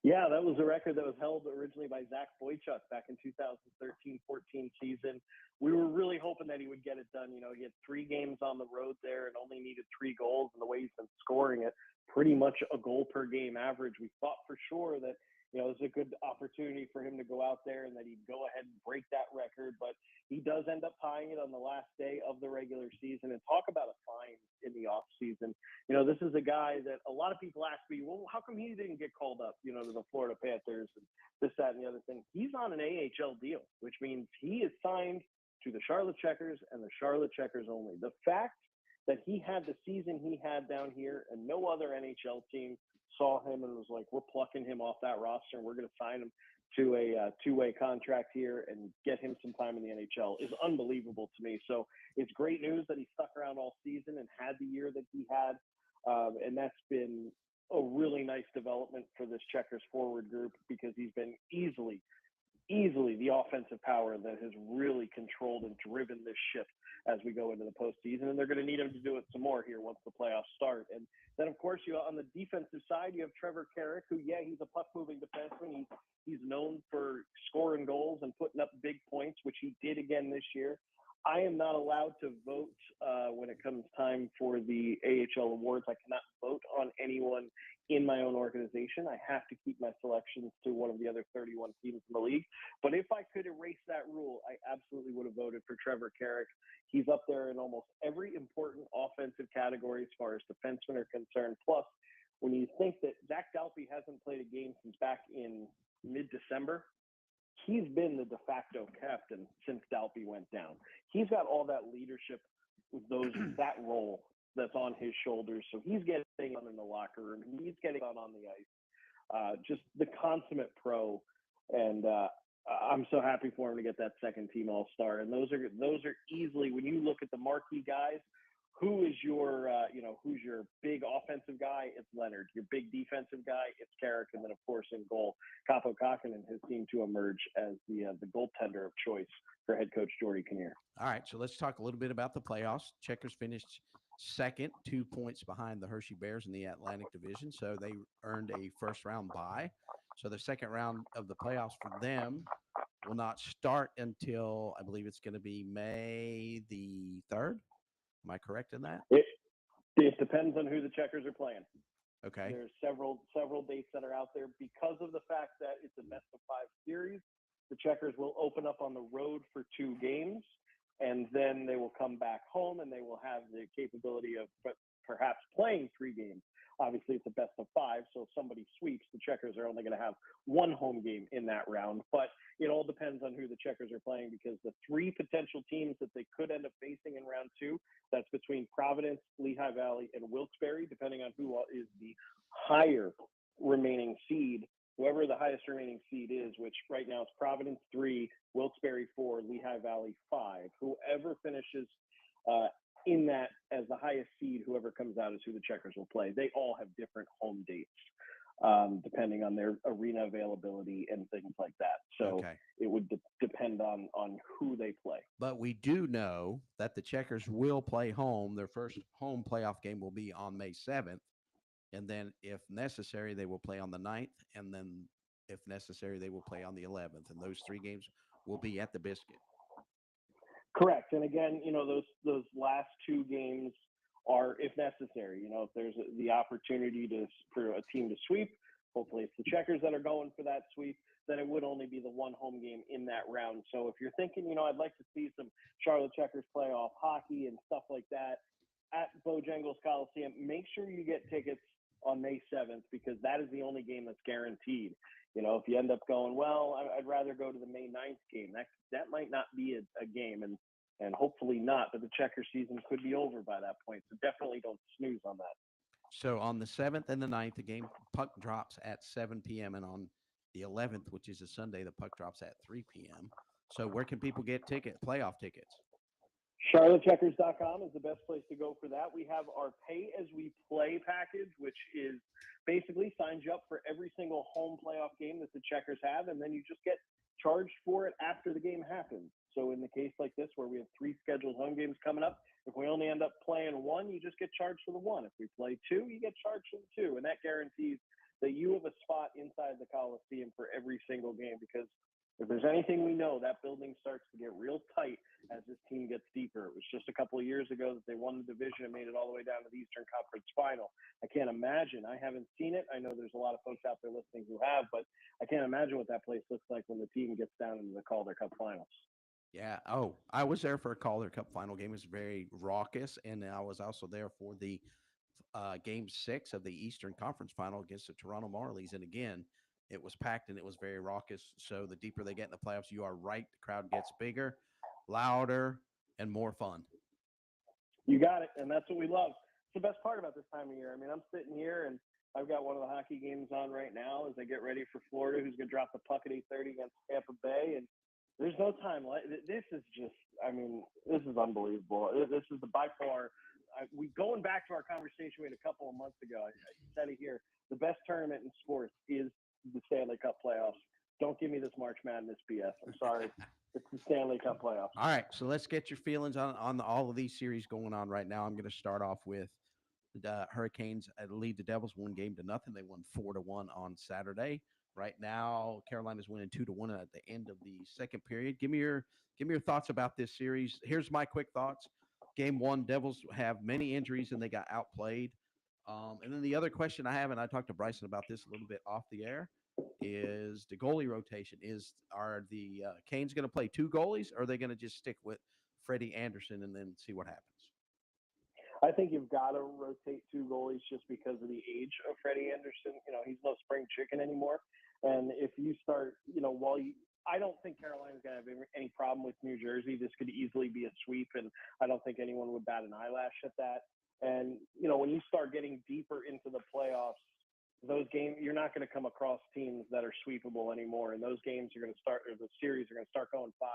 Yeah, that was a record that was held originally by Zach Boychuk back in 2013-14 season. We were really hoping that he would get it done. You know, he had 3 games on the road there and only needed 3 goals. And the way he's been scoring it, pretty much a goal per game average. We thought for sure that, you know, it was a good opportunity for him to go out there and that he'd go ahead and break that record. But he does end up tying it on the last day of the regular season. And talk about a find in the off season. You know, this is a guy that a lot of people ask me, well, how come he didn't get called up, you know, to the Florida Panthers and this, that, and the other thing. He's on an AHL deal, which means he is signed to the Charlotte Checkers and the Charlotte Checkers only. The fact that he had the season he had down here and no other NHL team saw him and was like, we're plucking him off that roster and we're going to sign him to a 2-way contract here and get him some time in the NHL is unbelievable to me. So it's great news that he stuck around all season and had the year that he had. And that's been a really nice development for this Checkers forward group because he's been easily the offensive power that has really controlled and driven this ship as we go into the postseason. And they're going to need him to do it some more here once the playoffs start. And then, of course, you on the defensive side, you have Trevor Carrick, who, yeah, he's a puck-moving defenseman. He's known for scoring goals and putting up big points, which he did again this year. I am not allowed to vote when it comes time for the AHL awards. I cannot vote on anyone in my own organization. I have to keep my selections to one of the other 31 teams in the league. But if I could erase that rule, I absolutely would have voted for Trevor Carrick. He's up there in almost every important offensive category as far as defensemen are concerned. Plus, when you think that Zach Dalpe hasn't played a game since back in mid-December, he's been the de facto captain since Dalpe went down. He's got all that leadership with that role that's on his shoulders. So he's getting on in the locker room. He's getting on the ice. Just the consummate pro. And I'm so happy for him to get that second team All-Star. And those are easily, when you look at the marquee guys, who is your, who's your big offensive guy? It's Leonard. Your big defensive guy, it's Carrick. And then, of course, in goal, Kaapo Kähkönen has seemed to emerge as the goaltender of choice for head coach Jordy Kinnear. All right, so let's talk a little bit about the playoffs. Checkers finished second, 2 points behind the Hershey Bears in the Atlantic Division, so they earned a first-round bye. So the second round of the playoffs for them will not start until, I believe it's going to be May the 3rd. Am I correct in that? It depends on who the Checkers are playing. Okay. There's several dates that are out there because of the fact that it's a best-of-5 series. The Checkers will open up on the road for 2 games, and then they will come back home, and they will have the capability of perhaps playing 3 games. Obviously, it's a best-of-5, so if somebody sweeps, the Checkers are only going to have 1 home game in that round. But it all depends on who the Checkers are playing because the 3 potential teams that they could end up facing in round 2, that's between Providence, Lehigh Valley, and Wilkes-Barre, depending on who is the higher remaining seed. Whoever the highest remaining seed is, which right now is Providence 3, Wilkes-Barre 4, Lehigh Valley 5. Whoever finishes in that as the highest seed, whoever comes out is who the Checkers will play. They all have different home dates depending on their arena availability and things like that. So it would depend on who they play. But we do know that the Checkers will play home. Their first home playoff game will be on May 7th. And then if necessary, they will play on the 9th. And then if necessary, they will play on the 11th. And those 3 games will be at the Biscuit. Correct. And again, those last 2 games are if necessary. If there's the opportunity for a team to sweep, hopefully it's the Checkers that are going for that sweep, then it would only be the 1 home game in that round. So if you're thinking, I'd like to see some Charlotte Checkers playoff hockey and stuff like that at Bojangles Coliseum, make sure you get tickets on May 7th because that is the only game that's guaranteed. If you end up going, well, I'd rather go to the May 9th game. That might not be a game, and hopefully not, but the Checker season could be over by that point. So definitely don't snooze on that. So on the 7th and the 9th, the game puck drops at 7 p.m. And on the 11th, which is a Sunday, the puck drops at 3 p.m. So where can people get playoff tickets? CharlotteCheckers.com is the best place to go for that. We have our pay as we play package, which is basically signs you up for every single home playoff game that the Checkers have, and then you just get charged for it after the game happens. So in the case like this, where we have 3 scheduled home games coming up, if we only end up playing 1, you just get charged for the 1. If we play 2, you get charged for the 2. And that guarantees that you have a spot inside the Coliseum for every single game, because if there's anything we know, that building starts to get real tight as this team gets deeper. It was just a couple of years ago that they won the division and made it all the way down to the Eastern Conference Final. I can't imagine. I haven't seen it. I know there's a lot of folks out there listening who have, but I can't imagine what that place looks like when the team gets down into the Calder Cup Finals. Yeah. Oh, I was there for a Calder Cup final game. It was very raucous, and I was also there for the Game 6 of the Eastern Conference Final against the Toronto Marlies. And again, it was packed and it was very raucous. So the deeper they get in the playoffs, you are right. The crowd gets bigger, louder, and more fun. You got it, and that's what we love. It's the best part about this time of year. I mean, I'm sitting here, and I've got one of the hockey games on right now as I get ready for Florida, who's going to drop the puck at 8:30 against Tampa Bay, and there's no time. This is just, I mean, this is unbelievable. This is the by far. We going back to our conversation we had a couple of months ago. I said it here. The best tournament in sports is the Stanley Cup playoffs. Don't give me this March Madness BS. I'm sorry. It's the Stanley Cup playoffs. All right, so let's get your feelings on all of these series going on right now. I'm going to start off with the Hurricanes lead the Devils 1-0. They won 4-1 on Saturday. Right now, Carolina's winning 2-1 at the end of the second period. Give me your thoughts about this series. Here's my quick thoughts. Game 1, Devils have many injuries and they got outplayed. And then the other question I have, and I talked to Bryson about this a little bit off the air, is the goalie rotation. Are the Canes going to play 2 goalies, or are they going to just stick with Freddie Anderson and then see what happens? I think you've got to rotate 2 goalies just because of the age of Freddie Anderson. You know, he's no spring chicken anymore. And if you start, I don't think Carolina's going to have any problem with New Jersey. This could easily be a sweep, and I don't think anyone would bat an eyelash at that. And, when you start getting deeper into the playoffs, those games, you're not going to come across teams that are sweepable anymore. And those games are going to start, or the series are going to start going 5,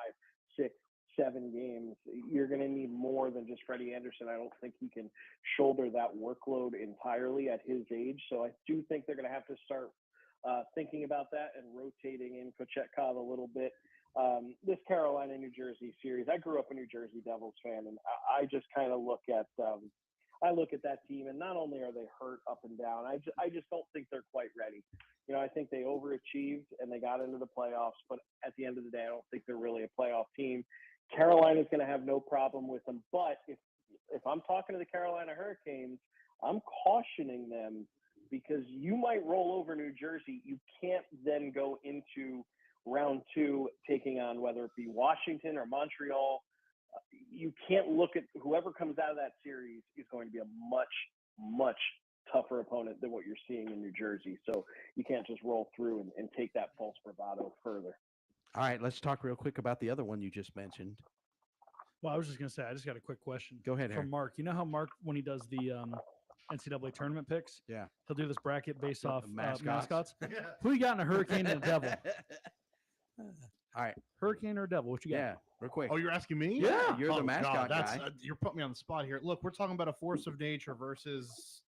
6, 7 games. You're going to need more than just Freddie Anderson. I don't think he can shoulder that workload entirely at his age. So I do think they're going to have to start thinking about that and rotating in Kochetkov a little bit. This Carolina-New Jersey series, I grew up a New Jersey Devils fan, and I just kind of look at that team, and not only are they hurt up and down, I just don't think they're quite ready. I think they overachieved and they got into the playoffs, but at the end of the day, I don't think they're really a playoff team. Carolina's going to have no problem with them, but if I'm talking to the Carolina Hurricanes, I'm cautioning them because you might roll over New Jersey. You can't then go into round 2 taking on whether it be Washington or Montreal. You can't look at whoever comes out of that series is going to be a much, much tougher opponent than what you're seeing in New Jersey. So you can't just roll through and take that false bravado further. All right, let's talk real quick about the other one you just mentioned. Well, I was just going to say, I just got a quick question. Go ahead, Harry. From Mark. You know how Mark, when he does the NCAA tournament picks, yeah, he'll do this bracket based off mascots. Who you got in a Hurricane and a Devil? All right, Hurricane or Devil? What you got? Yeah, real quick. Oh, you're asking me? Yeah, you're the mascot guy. You're putting me on the spot here. Look, we're talking about a force of nature versus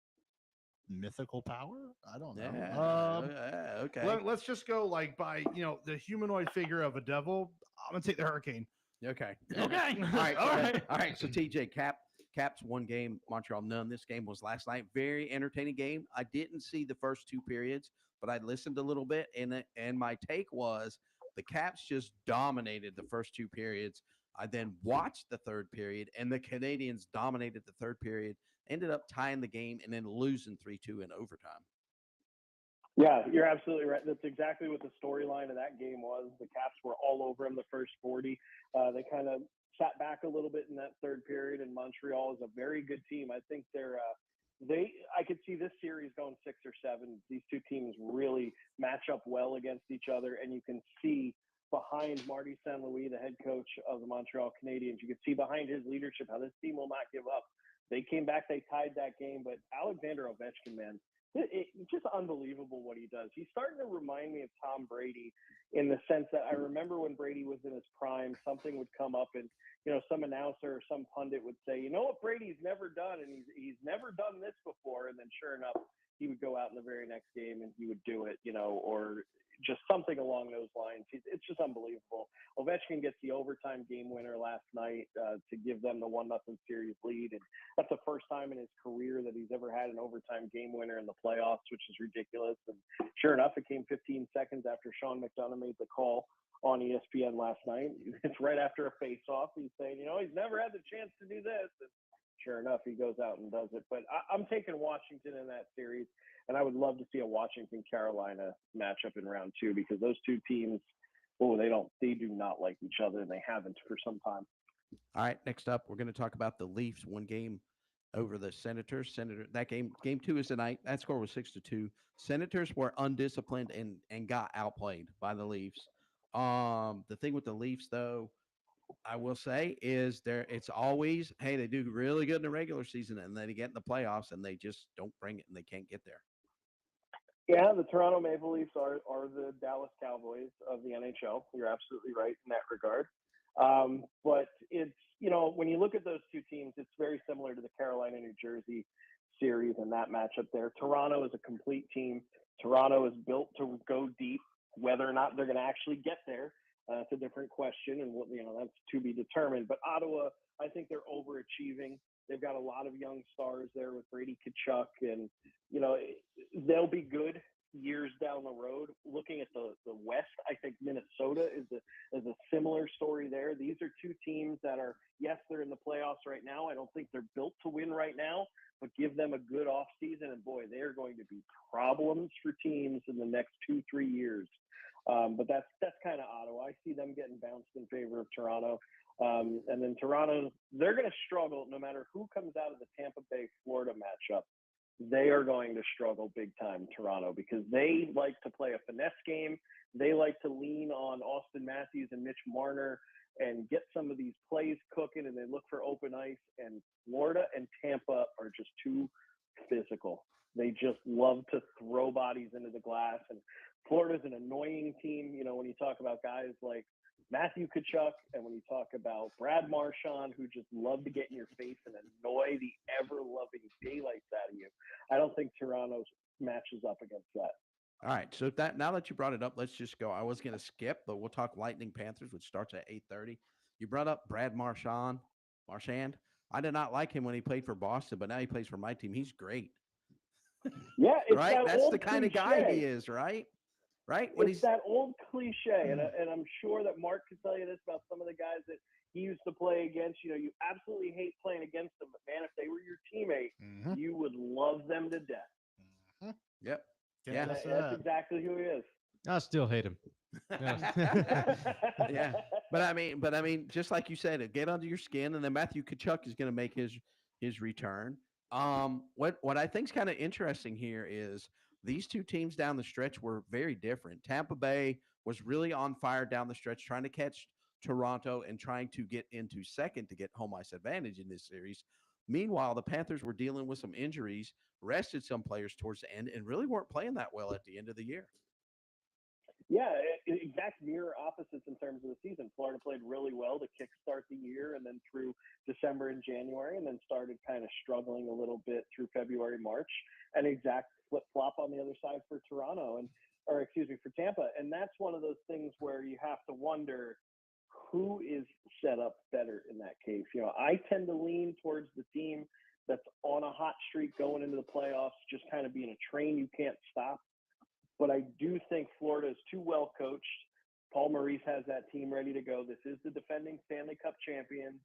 mythical power. I don't know. Yeah, okay. Let's just go by the humanoid figure of a devil. I'm gonna take the Hurricane. Okay. Okay. All right. All right. All right. So TJ, Caps 1 game, Montreal none. This game was last night. Very entertaining game. I didn't see the first 2 periods, but I listened a little bit, and my take was the Caps just dominated the first 2 periods. I then watched the 3rd period, and the Canadians dominated the 3rd period, ended up tying the game, and then losing 3-2 in overtime. Yeah, you're absolutely right. That's exactly what the storyline of that game was. The Caps were all over them the first 40. They kind of sat back a little bit in that 3rd period, and Montreal is a very good team. I think I could see this series going 6 or 7. These 2 teams really match up well against each other, and you can see behind Marty St. Louis, the head coach of the Montreal Canadiens, you can see behind his leadership how this team will not give up. They came back, they tied that game, but Alexander Ovechkin, man, It's just unbelievable what he does. He's starting to remind me of Tom Brady in the sense that I remember when Brady was in his prime, something would come up and, some announcer or some pundit would say, you know what Brady's never done, and he's never done this before. And then sure enough, he would go out in the very next game and he would do it, or just something along those lines. It's just unbelievable. Ovechkin gets the overtime game winner last night to give them the 1-0 series lead. And that's the first time in his career that he's ever had an overtime game winner in the playoffs, which is ridiculous. And sure enough, it came 15 seconds after Sean McDonough made the call on ESPN last night. It's right after a face-off. He's saying, he's never had the chance to do this. And sure enough, he goes out and does it. But I'm taking Washington in that series, and I would love to see a Washington-Carolina matchup in round 2 because those two teams, they do not like each other, and they haven't for some time. All right, next up, we're going to talk about the Leafs. One game over the Senators. That game 2 is tonight. That score was 6-2. Senators were undisciplined and got outplayed by the Leafs. The thing with the Leafs, though, I will say is it's always, hey, they do really good in the regular season and then they get in the playoffs and they just don't bring it and they can't get there. Yeah, the Toronto Maple Leafs are the Dallas Cowboys of the NHL. You're absolutely right in that regard. But it's, when you look at those two teams, it's very similar to the Carolina-New Jersey series and that matchup there. Toronto is a complete team. Toronto is built to go deep. Whether or not they're going to actually get there, that's a different question, and that's to be determined. But Ottawa, I think they're overachieving. They've got a lot of young stars there with Brady Tkachuk, and they'll be good years down the road. Looking at the West, I think Minnesota is a similar story there. These are two teams that are, yes, they're in the playoffs right now. I don't think they're built to win right now, but give them a good offseason, and boy, they are going to be problems for teams in the next 2-3 years. But that's kind of Ottawa. I see them getting bounced in favor of Toronto. And then Toronto, they're going to struggle no matter who comes out of the Tampa Bay, Florida matchup. They are going to struggle big time, Toronto, because they like to play a finesse game. They like to lean on Austin Matthews and Mitch Marner and get some of these plays cooking, and they look for open ice. And Florida and Tampa are just too physical. They just love to throw bodies into the glass. And Florida's an annoying team, when you talk about guys like Matthew Tkachuk and when you talk about Brad Marchand, who just love to get in your face and annoy the ever-loving daylights out of you. I don't think Toronto matches up against that. All right, so now that you brought it up, let's just go. I was going to skip, but we'll talk Lightning Panthers, which starts at 8:30. You brought up Brad Marchand. I did not like him when he played for Boston, but now he plays for my team. He's great. Yeah, it's right. That's the kind of guy cliche. he is, right? Right. It's that old cliche, and I'm sure that Mark can tell you this about some of the guys that he used to play against. You absolutely hate playing against them, but man, if they were your teammate, you would love them to death. Yep. Yeah, That's exactly who he is. I still hate him. Yeah. But I mean, just like you said, get under your skin, and then Matthew Tkachuk is going to make his return. What I think is kind of interesting here is these two teams down the stretch were very different. Tampa Bay was really on fire down the stretch, trying to catch Toronto and trying to get into second to get home ice advantage in this series. Meanwhile, the Panthers were dealing with some injuries, rested some players towards the end, and really weren't playing that well at the end of the year. Yeah, exact mirror opposites in terms of the season. Florida played really well to kickstart the year and then through December and January, and then started kind of struggling a little bit through February, March, and exact flip-flop on the other side for for Tampa. And that's one of those things where you have to wonder who is set up better in that case. I tend to lean towards the team that's on a hot streak going into the playoffs, just kind of being a train you can't stop. But I do think Florida is too well coached. Paul Maurice has that team ready to go. This is the defending Stanley Cup champion.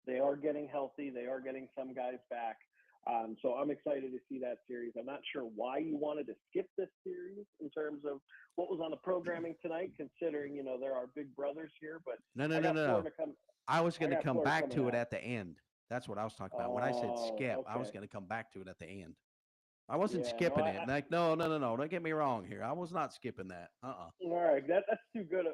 They are getting healthy. They are getting some guys back. So I'm excited to see that series. I'm not sure why you wanted to skip this series in terms of what was on the programming tonight, considering, there are big brothers here. But No. I was going to come back to it at the end. That's what I was talking about. When I said skip, I was going to come back to it at the end. I wasn't skipping it. No. Don't get me wrong here. I was not skipping that. All right, that's too good.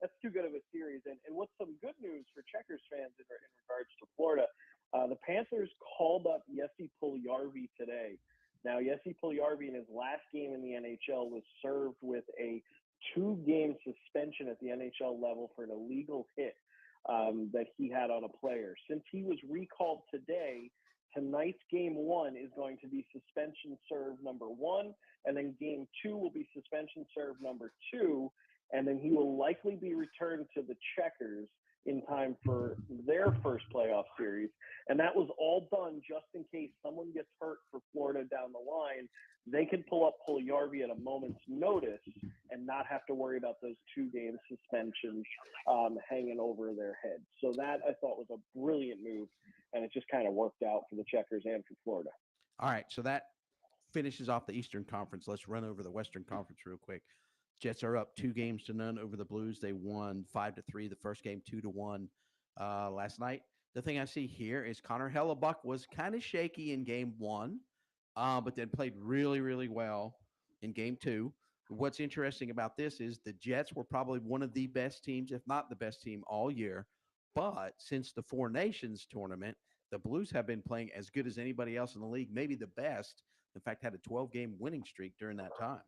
That's too good of a series. And what's some good news for Checkers fans in regards to Florida? The Panthers called up Jesse Puljujarvi today Now, Jesse Puljujarvi in his last game in the NHL was served with a 2-game suspension at the NHL level for an illegal hit that he had on a player. Since he was recalled today, tonight's game 1 is going to be suspension served number 1, and then game 2 will be suspension served number 2, and then he will likely be returned to the Checkers in time for their first playoff series. And that was all done just in case someone gets hurt for Florida down the line. They can pull up Puljujarvi at a moment's notice and not have to worry about those 2-game suspensions hanging over their heads. So that I thought was a brilliant move, and it just kind of worked out for the Checkers and for Florida. All right, so that finishes off the Eastern Conference. Let's run over the Western Conference real quick. Jets are up 2-0 over the Blues. They won 5-3 the first game, 2-1 last night. The thing I see here is Connor Hellebuck was kind of shaky in game 1, but then played really, really well in game 2. What's interesting about this is the Jets were probably one of the best teams, if not the best team, all year. But since the Four Nations tournament, the Blues have been playing as good as anybody else in the league, maybe the best. In fact, had a 12-game winning streak during that time.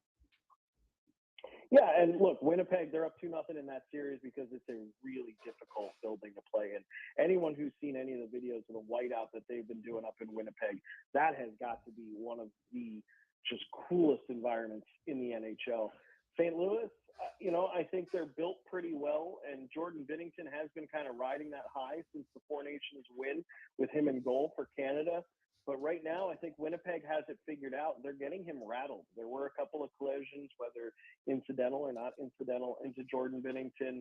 Yeah, and look, Winnipeg, they're up 2-0 in that series because it's a really difficult building to play in. Anyone who's seen any of the videos of the whiteout that they've been doing up in Winnipeg, that has got to be one of the just coolest environments in the NHL. St. Louis, I think they're built pretty well, and Jordan Binnington has been kind of riding that high since the Four Nations win with him in goal for Canada. But right now, I think Winnipeg has it figured out. They're getting him rattled. There were a couple of collisions, whether incidental or not incidental, into Jordan Binnington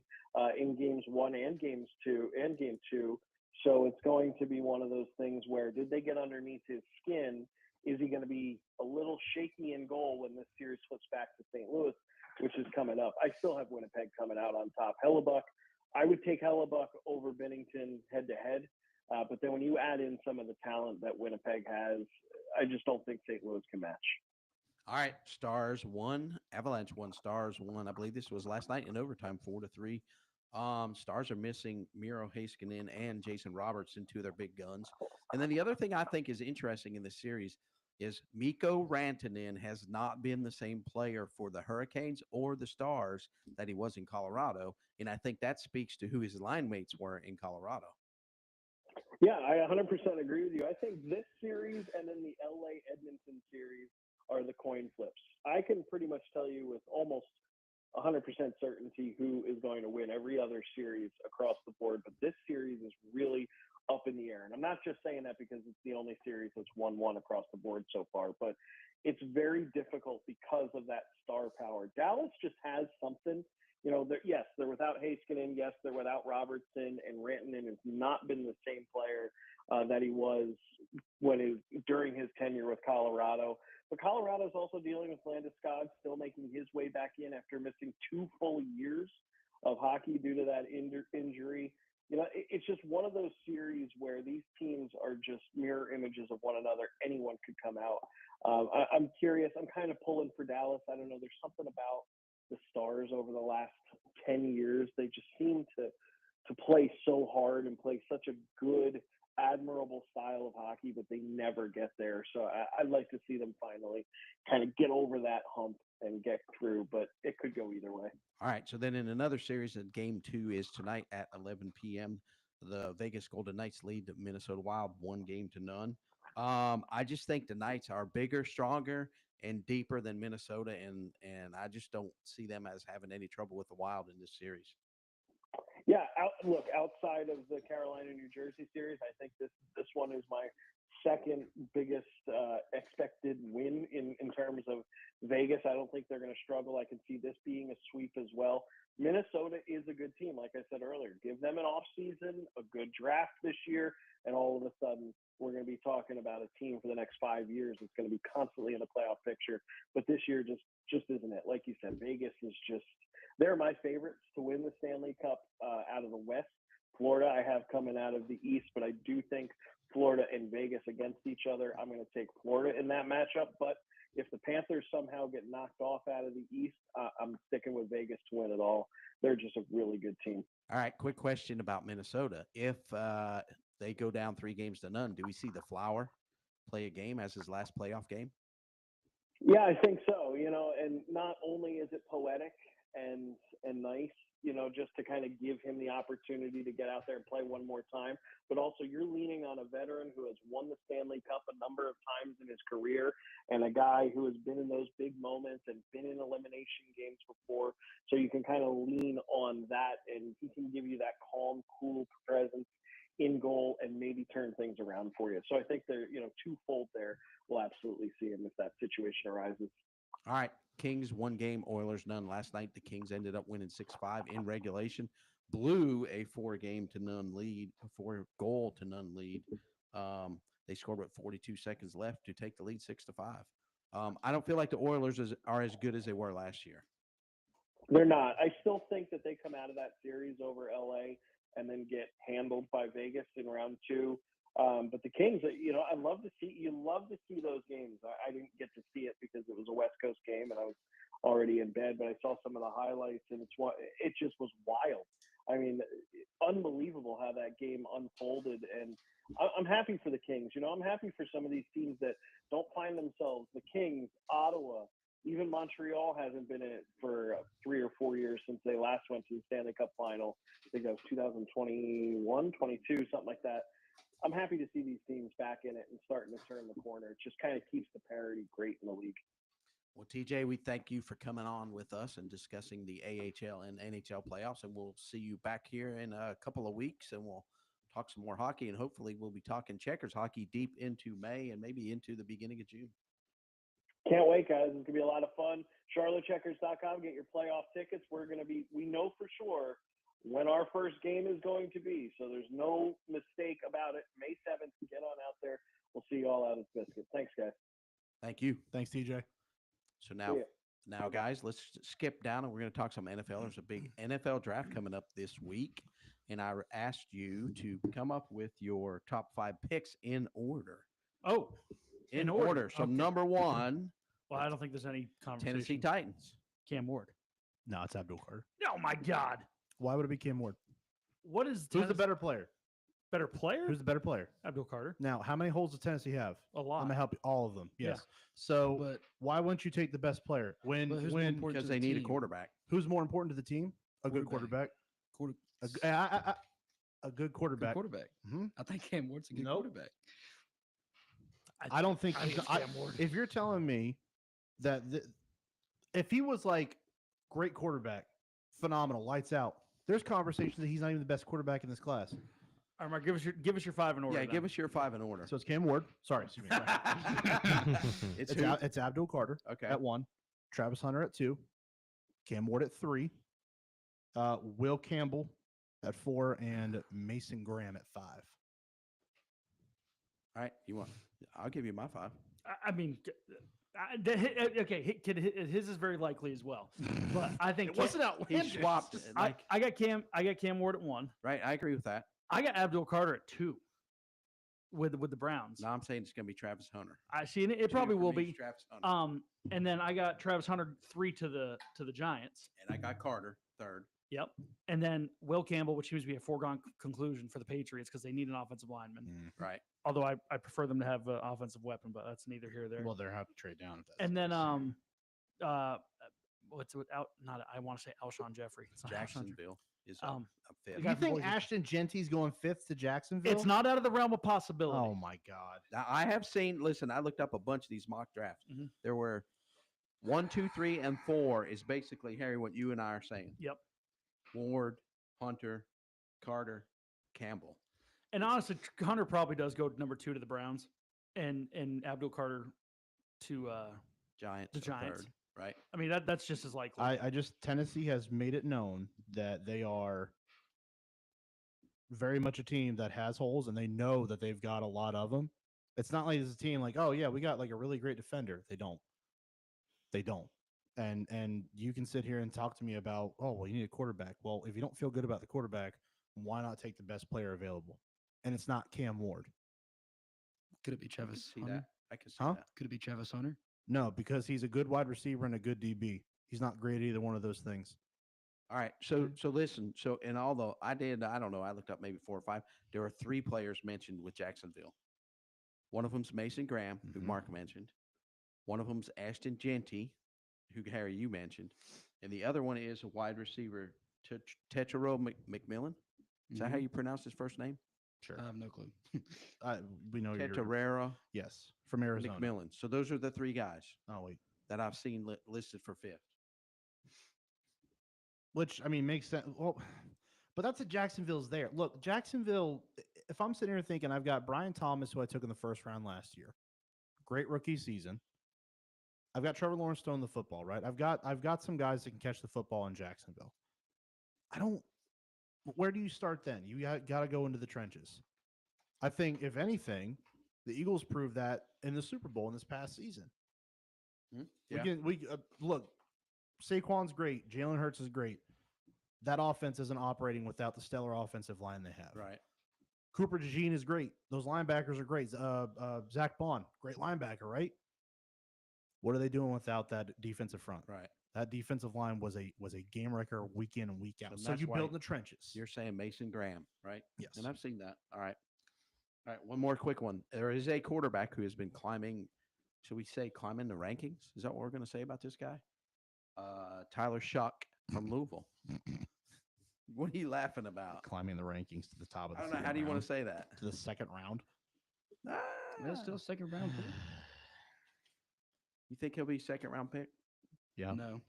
in games 1 and game 2. So it's going to be one of those things where, did they get underneath his skin? Is he going to be a little shaky in goal when this series flips back to St. Louis, which is coming up? I still have Winnipeg coming out on top. Hellebuck, I would take Hellebuck over Binnington head-to-head. But then when you add in some of the talent that Winnipeg has, I just don't think St. Louis can match. All right, Stars won. Avalanche won. Stars won. I believe this was last night in overtime, 4-3. Stars are missing Miro Heiskanen and Jason Robertson, 2 of their big guns. And then the other thing I think is interesting in this series is Mikko Rantanen has not been the same player for the Hurricanes or the Stars that he was in Colorado. And I think that speaks to who his line mates were in Colorado. Yeah, I 100% agree with you. I think this series and then the LA Edmonton series are the coin flips. I can pretty much tell you with almost 100% certainty who is going to win every other series across the board, but this series is really up in the air. And I'm not just saying that because it's the only series that's 1-1 across the board so far, but it's very difficult because of that star power. Dallas just has something. They're without Heiskanen. Yes, they're without Robertson, and Rantanen has not been the same player that he was during his tenure with Colorado. But Colorado's also dealing with Landeskog, still making his way back in after missing 2 full years of hockey due to that injury. It's just one of those series where these teams are just mirror images of one another. Anyone could come out. I'm curious. I'm kind of pulling for Dallas. I don't know. There's something about the Stars over the last 10 years. They just seem to play so hard and play such a good, admirable style of hockey, but they never get there. So I'd like to see them finally kind of get over that hump and get through, but it could go either way. All right. So then in another series, game 2 is tonight at 11 p.m. The Vegas Golden Knights lead the Minnesota Wild 1-0. I just think the Knights are bigger, stronger, and deeper than Minnesota, and I just don't see them as having any trouble with the Wild in this series. Yeah, outside of the Carolina-New Jersey series, I think this one is my second biggest expected win in terms of Vegas. I don't think they're going to struggle. I can see this being a sweep as well. Minnesota is a good team, like I said earlier. Give them an offseason, a good draft this year, and all of a sudden we're going to be talking about a team for the next 5 years that's going to be constantly in the playoff picture. But this year just isn't it. Like you said, Vegas is just – they're my favorites to win the Stanley Cup out of the West. Florida I have coming out of the East, but I do think Florida and Vegas against each other, I'm going to take Florida in that matchup. But if the Panthers somehow get knocked off out of the East, I'm sticking with Vegas to win it all. They're just a really good team. All right, quick question about Minnesota. If they go down 3-0, do we see the Flower play a game as his last playoff game? Yeah, I think so. And not only is it poetic and nice, just to kind of give him the opportunity to get out there and play one more time, but also you're leaning on a veteran who has won the Stanley Cup a number of times in his career, and a guy who has been in those big moments and been in elimination games before. So you can kind of lean on that, and he can give you that calm, cool presence in goal and maybe turn things around for you. So I think they're, twofold there. We'll absolutely see him if that situation arises. All right. Kings 1 game, Oilers none. Last night, the Kings ended up winning 6-5 in regulation, blew a 4-goal to none lead. They scored with 42 seconds left to take the lead 6-5. I don't feel like the Oilers are as good as they were last year. They're not. I still think that they come out of that series over LA and then get handled by Vegas in round 2. But the Kings, I love to see those games. I didn't get to see it because it was a West Coast game and I was already in bed, but I saw some of the highlights and it just was wild. I mean, unbelievable how that game unfolded. And I'm happy for the Kings. I'm happy for some of these teams that don't find themselves. The Kings, Ottawa, even Montreal hasn't been in it for 3 or 4 years since they last went to the Stanley Cup final. I think that was 2021, 22, something like that. I'm happy to see these teams back in it and starting to turn the corner. It just kind of keeps the parity great in the league. Well, TJ, we thank you for coming on with us and discussing the AHL and NHL playoffs, and we'll see you back here in a couple of weeks, and we'll talk some more hockey, and hopefully we'll be talking Checkers hockey deep into May and maybe into the beginning of June. Can't wait, guys. It's going to be a lot of fun. CharlotteCheckers.com. Get your playoff tickets. We know for sure when our first game is going to be. So there's no mistake about it. May 7th, get on out there. We'll see you all out at Biscuit. Thanks, guys. Thank you. Thanks, TJ. So now, guys, let's skip down and we're going to talk some NFL. There's a big NFL draft coming up this week. And I asked you to come up with your top 5 picks in order. Oh, in order. So Okay. number 1, Well, I don't think there's any conversation. Tennessee Titans. Cam Ward. No, it's Abdul Carter. Oh my God. Why would it be Cam Ward? What is Who's the better player? better player? Who's the better player? Abdul Carter. Now, how many holes does Tennessee have? A I'm lot. gonna help you. All of them. Yeah. Yes. So But why wouldn't you take the best player when But who's more important Because to they the need a team? quarterback. who's more important to the team? A good quarterback. Quarter- A good good quarterback. quarterback. Mhm. I think Cam Ward's a good Nope. quarterback. I don't think. I think it's Cam Ward. If you're telling me that if he was like great quarterback, phenomenal, lights out, there's conversations that he's not even the best quarterback in this class. All right, Mark, give us your 5 in order. Yeah, then. give us your 5 in order. So it's Cam Ward. Sorry, excuse me. It's It's, who? it's Abdul Carter Okay. at 1, Travis Hunter at 2, Cam Ward at 3, Will Campbell at 4, and Mason Graham at 5. All right. I'll give you my 5. I mean, okay, his is very likely as well. But I think It wasn't He outlandish. swapped. I got Cam Ward at 1. Right. I agree with that. I got Abdul Carter at 2 with the Browns. No, I'm saying it's going to be Travis Hunter. I see, and it 2 probably for will me be. is Travis Hunter. And then I got Travis Hunter 3 to the Giants. And I got Carter 3rd. Yep. And then Will Campbell, which seems to be a foregone conclusion for the Patriots because they need an offensive lineman. Right. Although I prefer them to have an offensive weapon, but that's neither here nor there. Well, they're have to trade down. If that's And the then case. what's without not I want to say Alshon Jeffrey. It's not Alshon Jeffrey. Jacksonville is Um, a 5th. the guy you from think Boise. Ashton Genty's going 5th to Jacksonville? It's not out of the realm of possibility. Oh my God. Now, I have seen, listen, I looked up a bunch of these mock drafts. Mhm. There were 1, 2, 3, and 4 is basically, Harry, what you and I are saying. Yep. Ward, Hunter, Carter, Campbell. And honestly, Hunter probably does go number 2 to the Browns, and Abdul Carter to Giants. the are Giants. 3rd, right? I mean that's just as likely. I just Tennessee has made it known that they are very much a team that has holes, and they know that they've got a lot of them. It's not like it's a team like, oh yeah, we got like a really great defender. They don't. They don't. And you can sit here and talk to me about, oh well, you need a quarterback. Well, if you don't feel good about the quarterback, why not take the best player available? And it's not Cam Ward. Could it be I can Travis see Hunter? that. I can see Huh? that. Could it be Travis Hunter? No, because he's a good wide receiver and a good DB. He's not great at either one of those things. All right. So listen. So, and although I don't know, I looked up maybe 4 or 5. There are 3 players mentioned with Jacksonville. One of them's Mason Graham, who Mhm. Mark mentioned. One of them's Ashton Genty, who Harry you mentioned, and the other one is a wide receiver, Tetero McMillan. Is that how you pronounce his first name? Sure. I have no clue. We know you're Teterera yes from Arizona. McMillan. So those are the three guys Oh wait, that I've seen listed for fifth. which I mean makes sense. Well, but that's what Jacksonville's there. Look, Jacksonville. If I'm sitting here thinking I've got Brian Thomas, who I took in the first round last year, great rookie season. I've got Trevor Lawrence throwing the football, right? I've got some guys that can catch the football in Jacksonville. I don't. Where do you start then? You got to go into the trenches. I think, if anything, the Eagles proved that in the Super Bowl in this past season. Yeah. We look. Saquon's great. Jalen Hurts is great. That offense isn't operating without the stellar offensive line they have. Right. Cooper DeJean is great. Those linebackers are great. Zach Bond, great linebacker, right? What are they doing without that defensive front? Right. That defensive line was a game wrecker week in and week out. So that's you why build in the trenches. You're saying Mason Graham, right? Yes. And I've seen that. All right. All right. One more quick one. There is a quarterback who has been climbing, should we say climbing the rankings? Is that what we're going to say about this guy? Tyler Shuck from Louisville. What are you laughing about? Climbing the rankings to the top of the I don't know. How do you want to say that? to the second round? It's still a second round pick. You think he'll be second round pick? Yeah. No.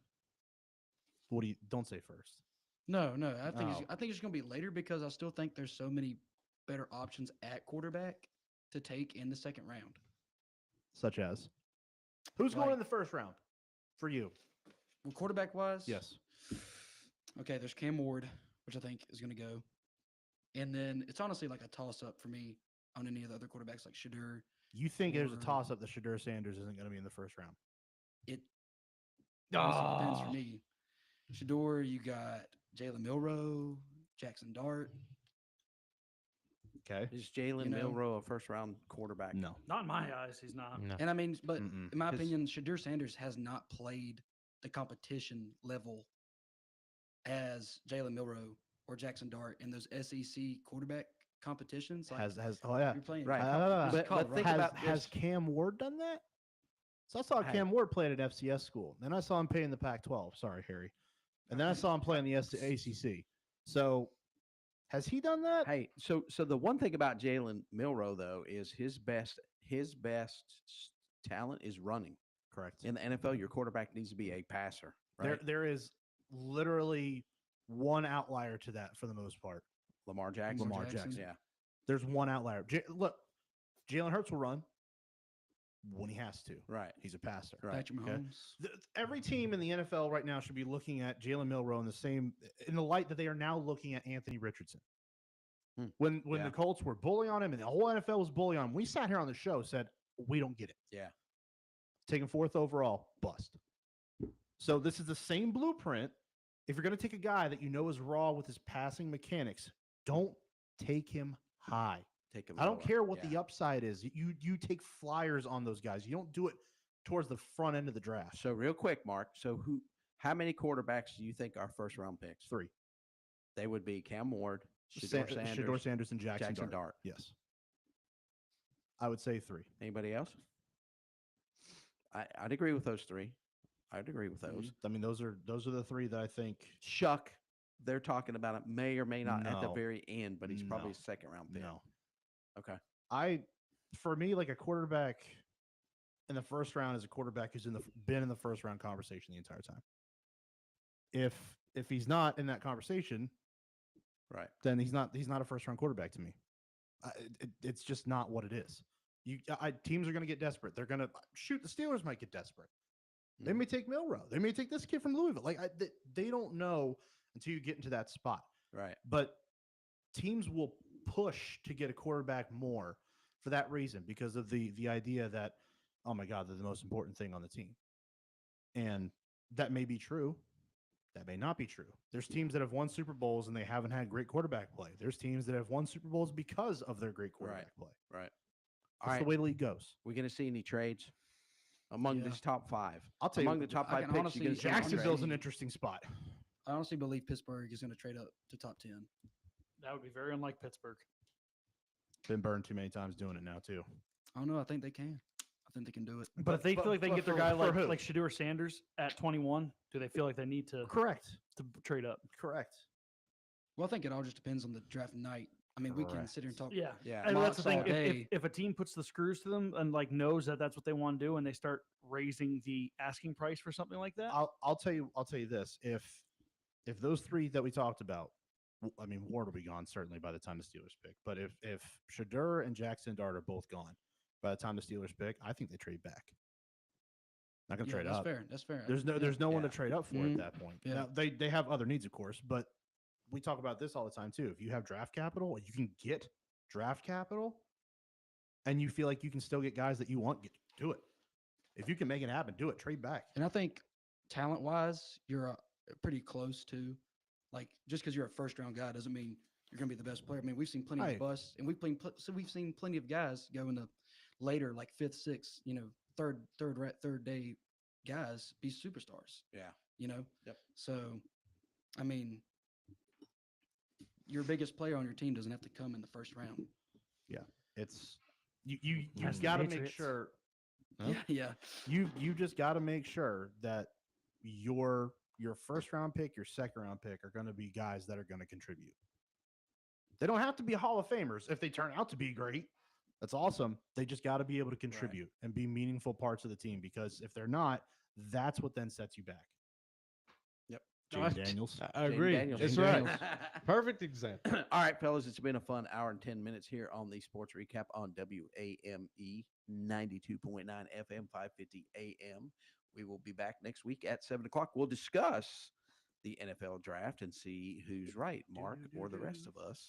What do you don't say first? No. I think Oh. I think it's going to be later because I still think there's so many better options at quarterback to take in the second round. Such as who's going Like- in the first round for you? Well, quarterback wise, Yes. Okay, there's Cam Ward, which I think is going to go, and then it's honestly like a toss up for me on any of the other quarterbacks like Shadur. You think there's a Or- toss up that Shadur Sanders isn't going to be in the first round? It honestly depends for Oh. me. Shador, you got Jalen Milrow, Jackson Dart. Okay. Is Jalen You know- Milrow a first round quarterback? No. Not in my eyes. He's not. No. And I mean, but Mm-mm. in my 'Cause- opinion, Shadur Sanders has not played the competition level as Jalen Milrow or Jackson Dart in those SEC quarterback competitions. Like Has oh yeah. you're playing Right. this is But college, think right? about has this. Cam Ward done that? So I saw Hey. Cam Ward play at an FCS school. Then I saw him play in the Pac-12. Sorry, Harry. And then I saw him play in the ACC. So has he done that? Hey, so the one thing about Jalen Milrow though is his best talent is running. Correct. In the NFL, your quarterback needs to be a passer, right? There is literally one outlier to that for the most part. Lamar Jackson. Lamar Jackson. Yeah. There's one outlier. Look, Jalen Hurts will run when he has to. Right. He's a passer. Right. Patrick okay. Mahomes. Every team in the NFL right now should be looking at Jalen Milrow in the light that they are now looking at Anthony Richardson. Hmm. When Yeah. the Colts were bullying on him and the whole NFL was bullying on him, we sat here on the show said we don't get it. Yeah. Taking fourth overall, bust. So this is the same blueprint. If you're going to take a guy that you know is raw with his passing mechanics, don't take him high. Take him. I don't lower. care what Yeah. the upside is. You take flyers on those guys. You don't do it towards the front end of the draft. So real quick, Mark. So how many quarterbacks do you think are first round picks? 3. They would be Cam Ward, Shador Sanders, and Jackson, Dart. Yes. I would say 3. Anybody else? I'd agree with those 3. I'd agree with those. I mean, those are the 3 that I think. Shuck, they're talking about it may or may not at the No. very end, but he's probably No. a second round pick. No. Okay. For me, like a quarterback in the first round is a quarterback who's been in the first round conversation the entire time. If he's not in that conversation, Right. then he's not a first round quarterback to me. It's just not what it is. Teams are going to get desperate. They're going to shoot. The Steelers might get desperate. They Mhm. may take Milrow. They may take this kid from Louisville. They don't know until you get into that spot. Right. But teams will push to get a quarterback more for that reason, because of the idea that, oh my God, they're the most important thing on the team. And that may be true. That may not be true. There's teams that have won Super Bowls and they haven't had great quarterback play. There's teams that have won Super Bowls because of their great quarterback play. Right. That's All right. the way the league goes. We're going to see any trades among Yeah. these top 5. I'll tell Among you, the top I 5 can picks, honestly- you're going to see any Jacksonville's trades. an interesting spot. I honestly believe Pittsburgh is going to trade up to top 10. That would be very unlike Pittsburgh. Been burned too many times doing it now too. I don't know. I think they can. I think they can do it. But if they feel like they can get their for- guy for who? like Shadeur Sanders at 21, do they feel like they need to Correct. trade up? Correct. Well, I think it all just depends on the draft night. I mean, we can sit here and talk. Yeah. Yeah. And that's the mocks thing. all If, day. if a team puts the screws to them and like knows that that's what they want to do, and they start raising the asking price for something like that, I'll tell you this. If those three that we talked about, I mean, Ward will be gone certainly by the time the Steelers pick. But if Shadeur and Jackson Dart are both gone by the time the Steelers pick, I think they trade back. Not gonna Yeah, trade that's up. fair. That's fair. There's no one to Yeah. trade up for Mhm. at that point. Yeah. Now they have other needs, of course, but we talk about this all the time too. If you have draft capital, you can get draft capital, and you feel like you can still get guys that you want, do it. If you can make it happen, do it. Trade back. And I think talent wise, you're pretty close to, like, just because you're a first round guy doesn't mean you're going to be the best player. I mean, we've seen plenty Right. of busts, and we've seen plenty of guys go into later, like fifth, sixth, third day guys be superstars. Yeah. Yep. So, I mean, your biggest player on your team doesn't have to come in the first round. It's you That's the got to make Patriots. sure Huh? Yeah. you just got to make sure that your first round pick, your second round pick are going to be guys that are going to contribute. They don't have to be Hall of Famers. If they turn out to be great, that's awesome. They just got to be able to contribute and be meaningful parts of the team, because if they're not, that's what then sets you back. Yep. James Daniels. I Jane agree. Daniels. That's Jane right. Daniels. Perfect example. All right, fellas, it's been a fun hour and 10 minutes here on the Sports Recap on WAME 92.9 FM, 550 AM. We will be back next week at 7 o'clock. We'll discuss the NFL draft and see who's right, Mark or the rest of us.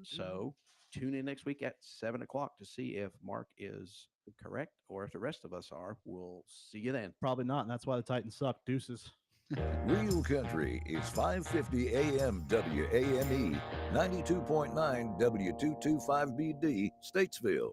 So tune in next week at 7 o'clock to see if Mark is correct or if the rest of us are. We'll see you then. Probably not, and that's why the Titans suck. Deuces. Real Country is 550 AM WAME, 92.9 W225BD, Statesville.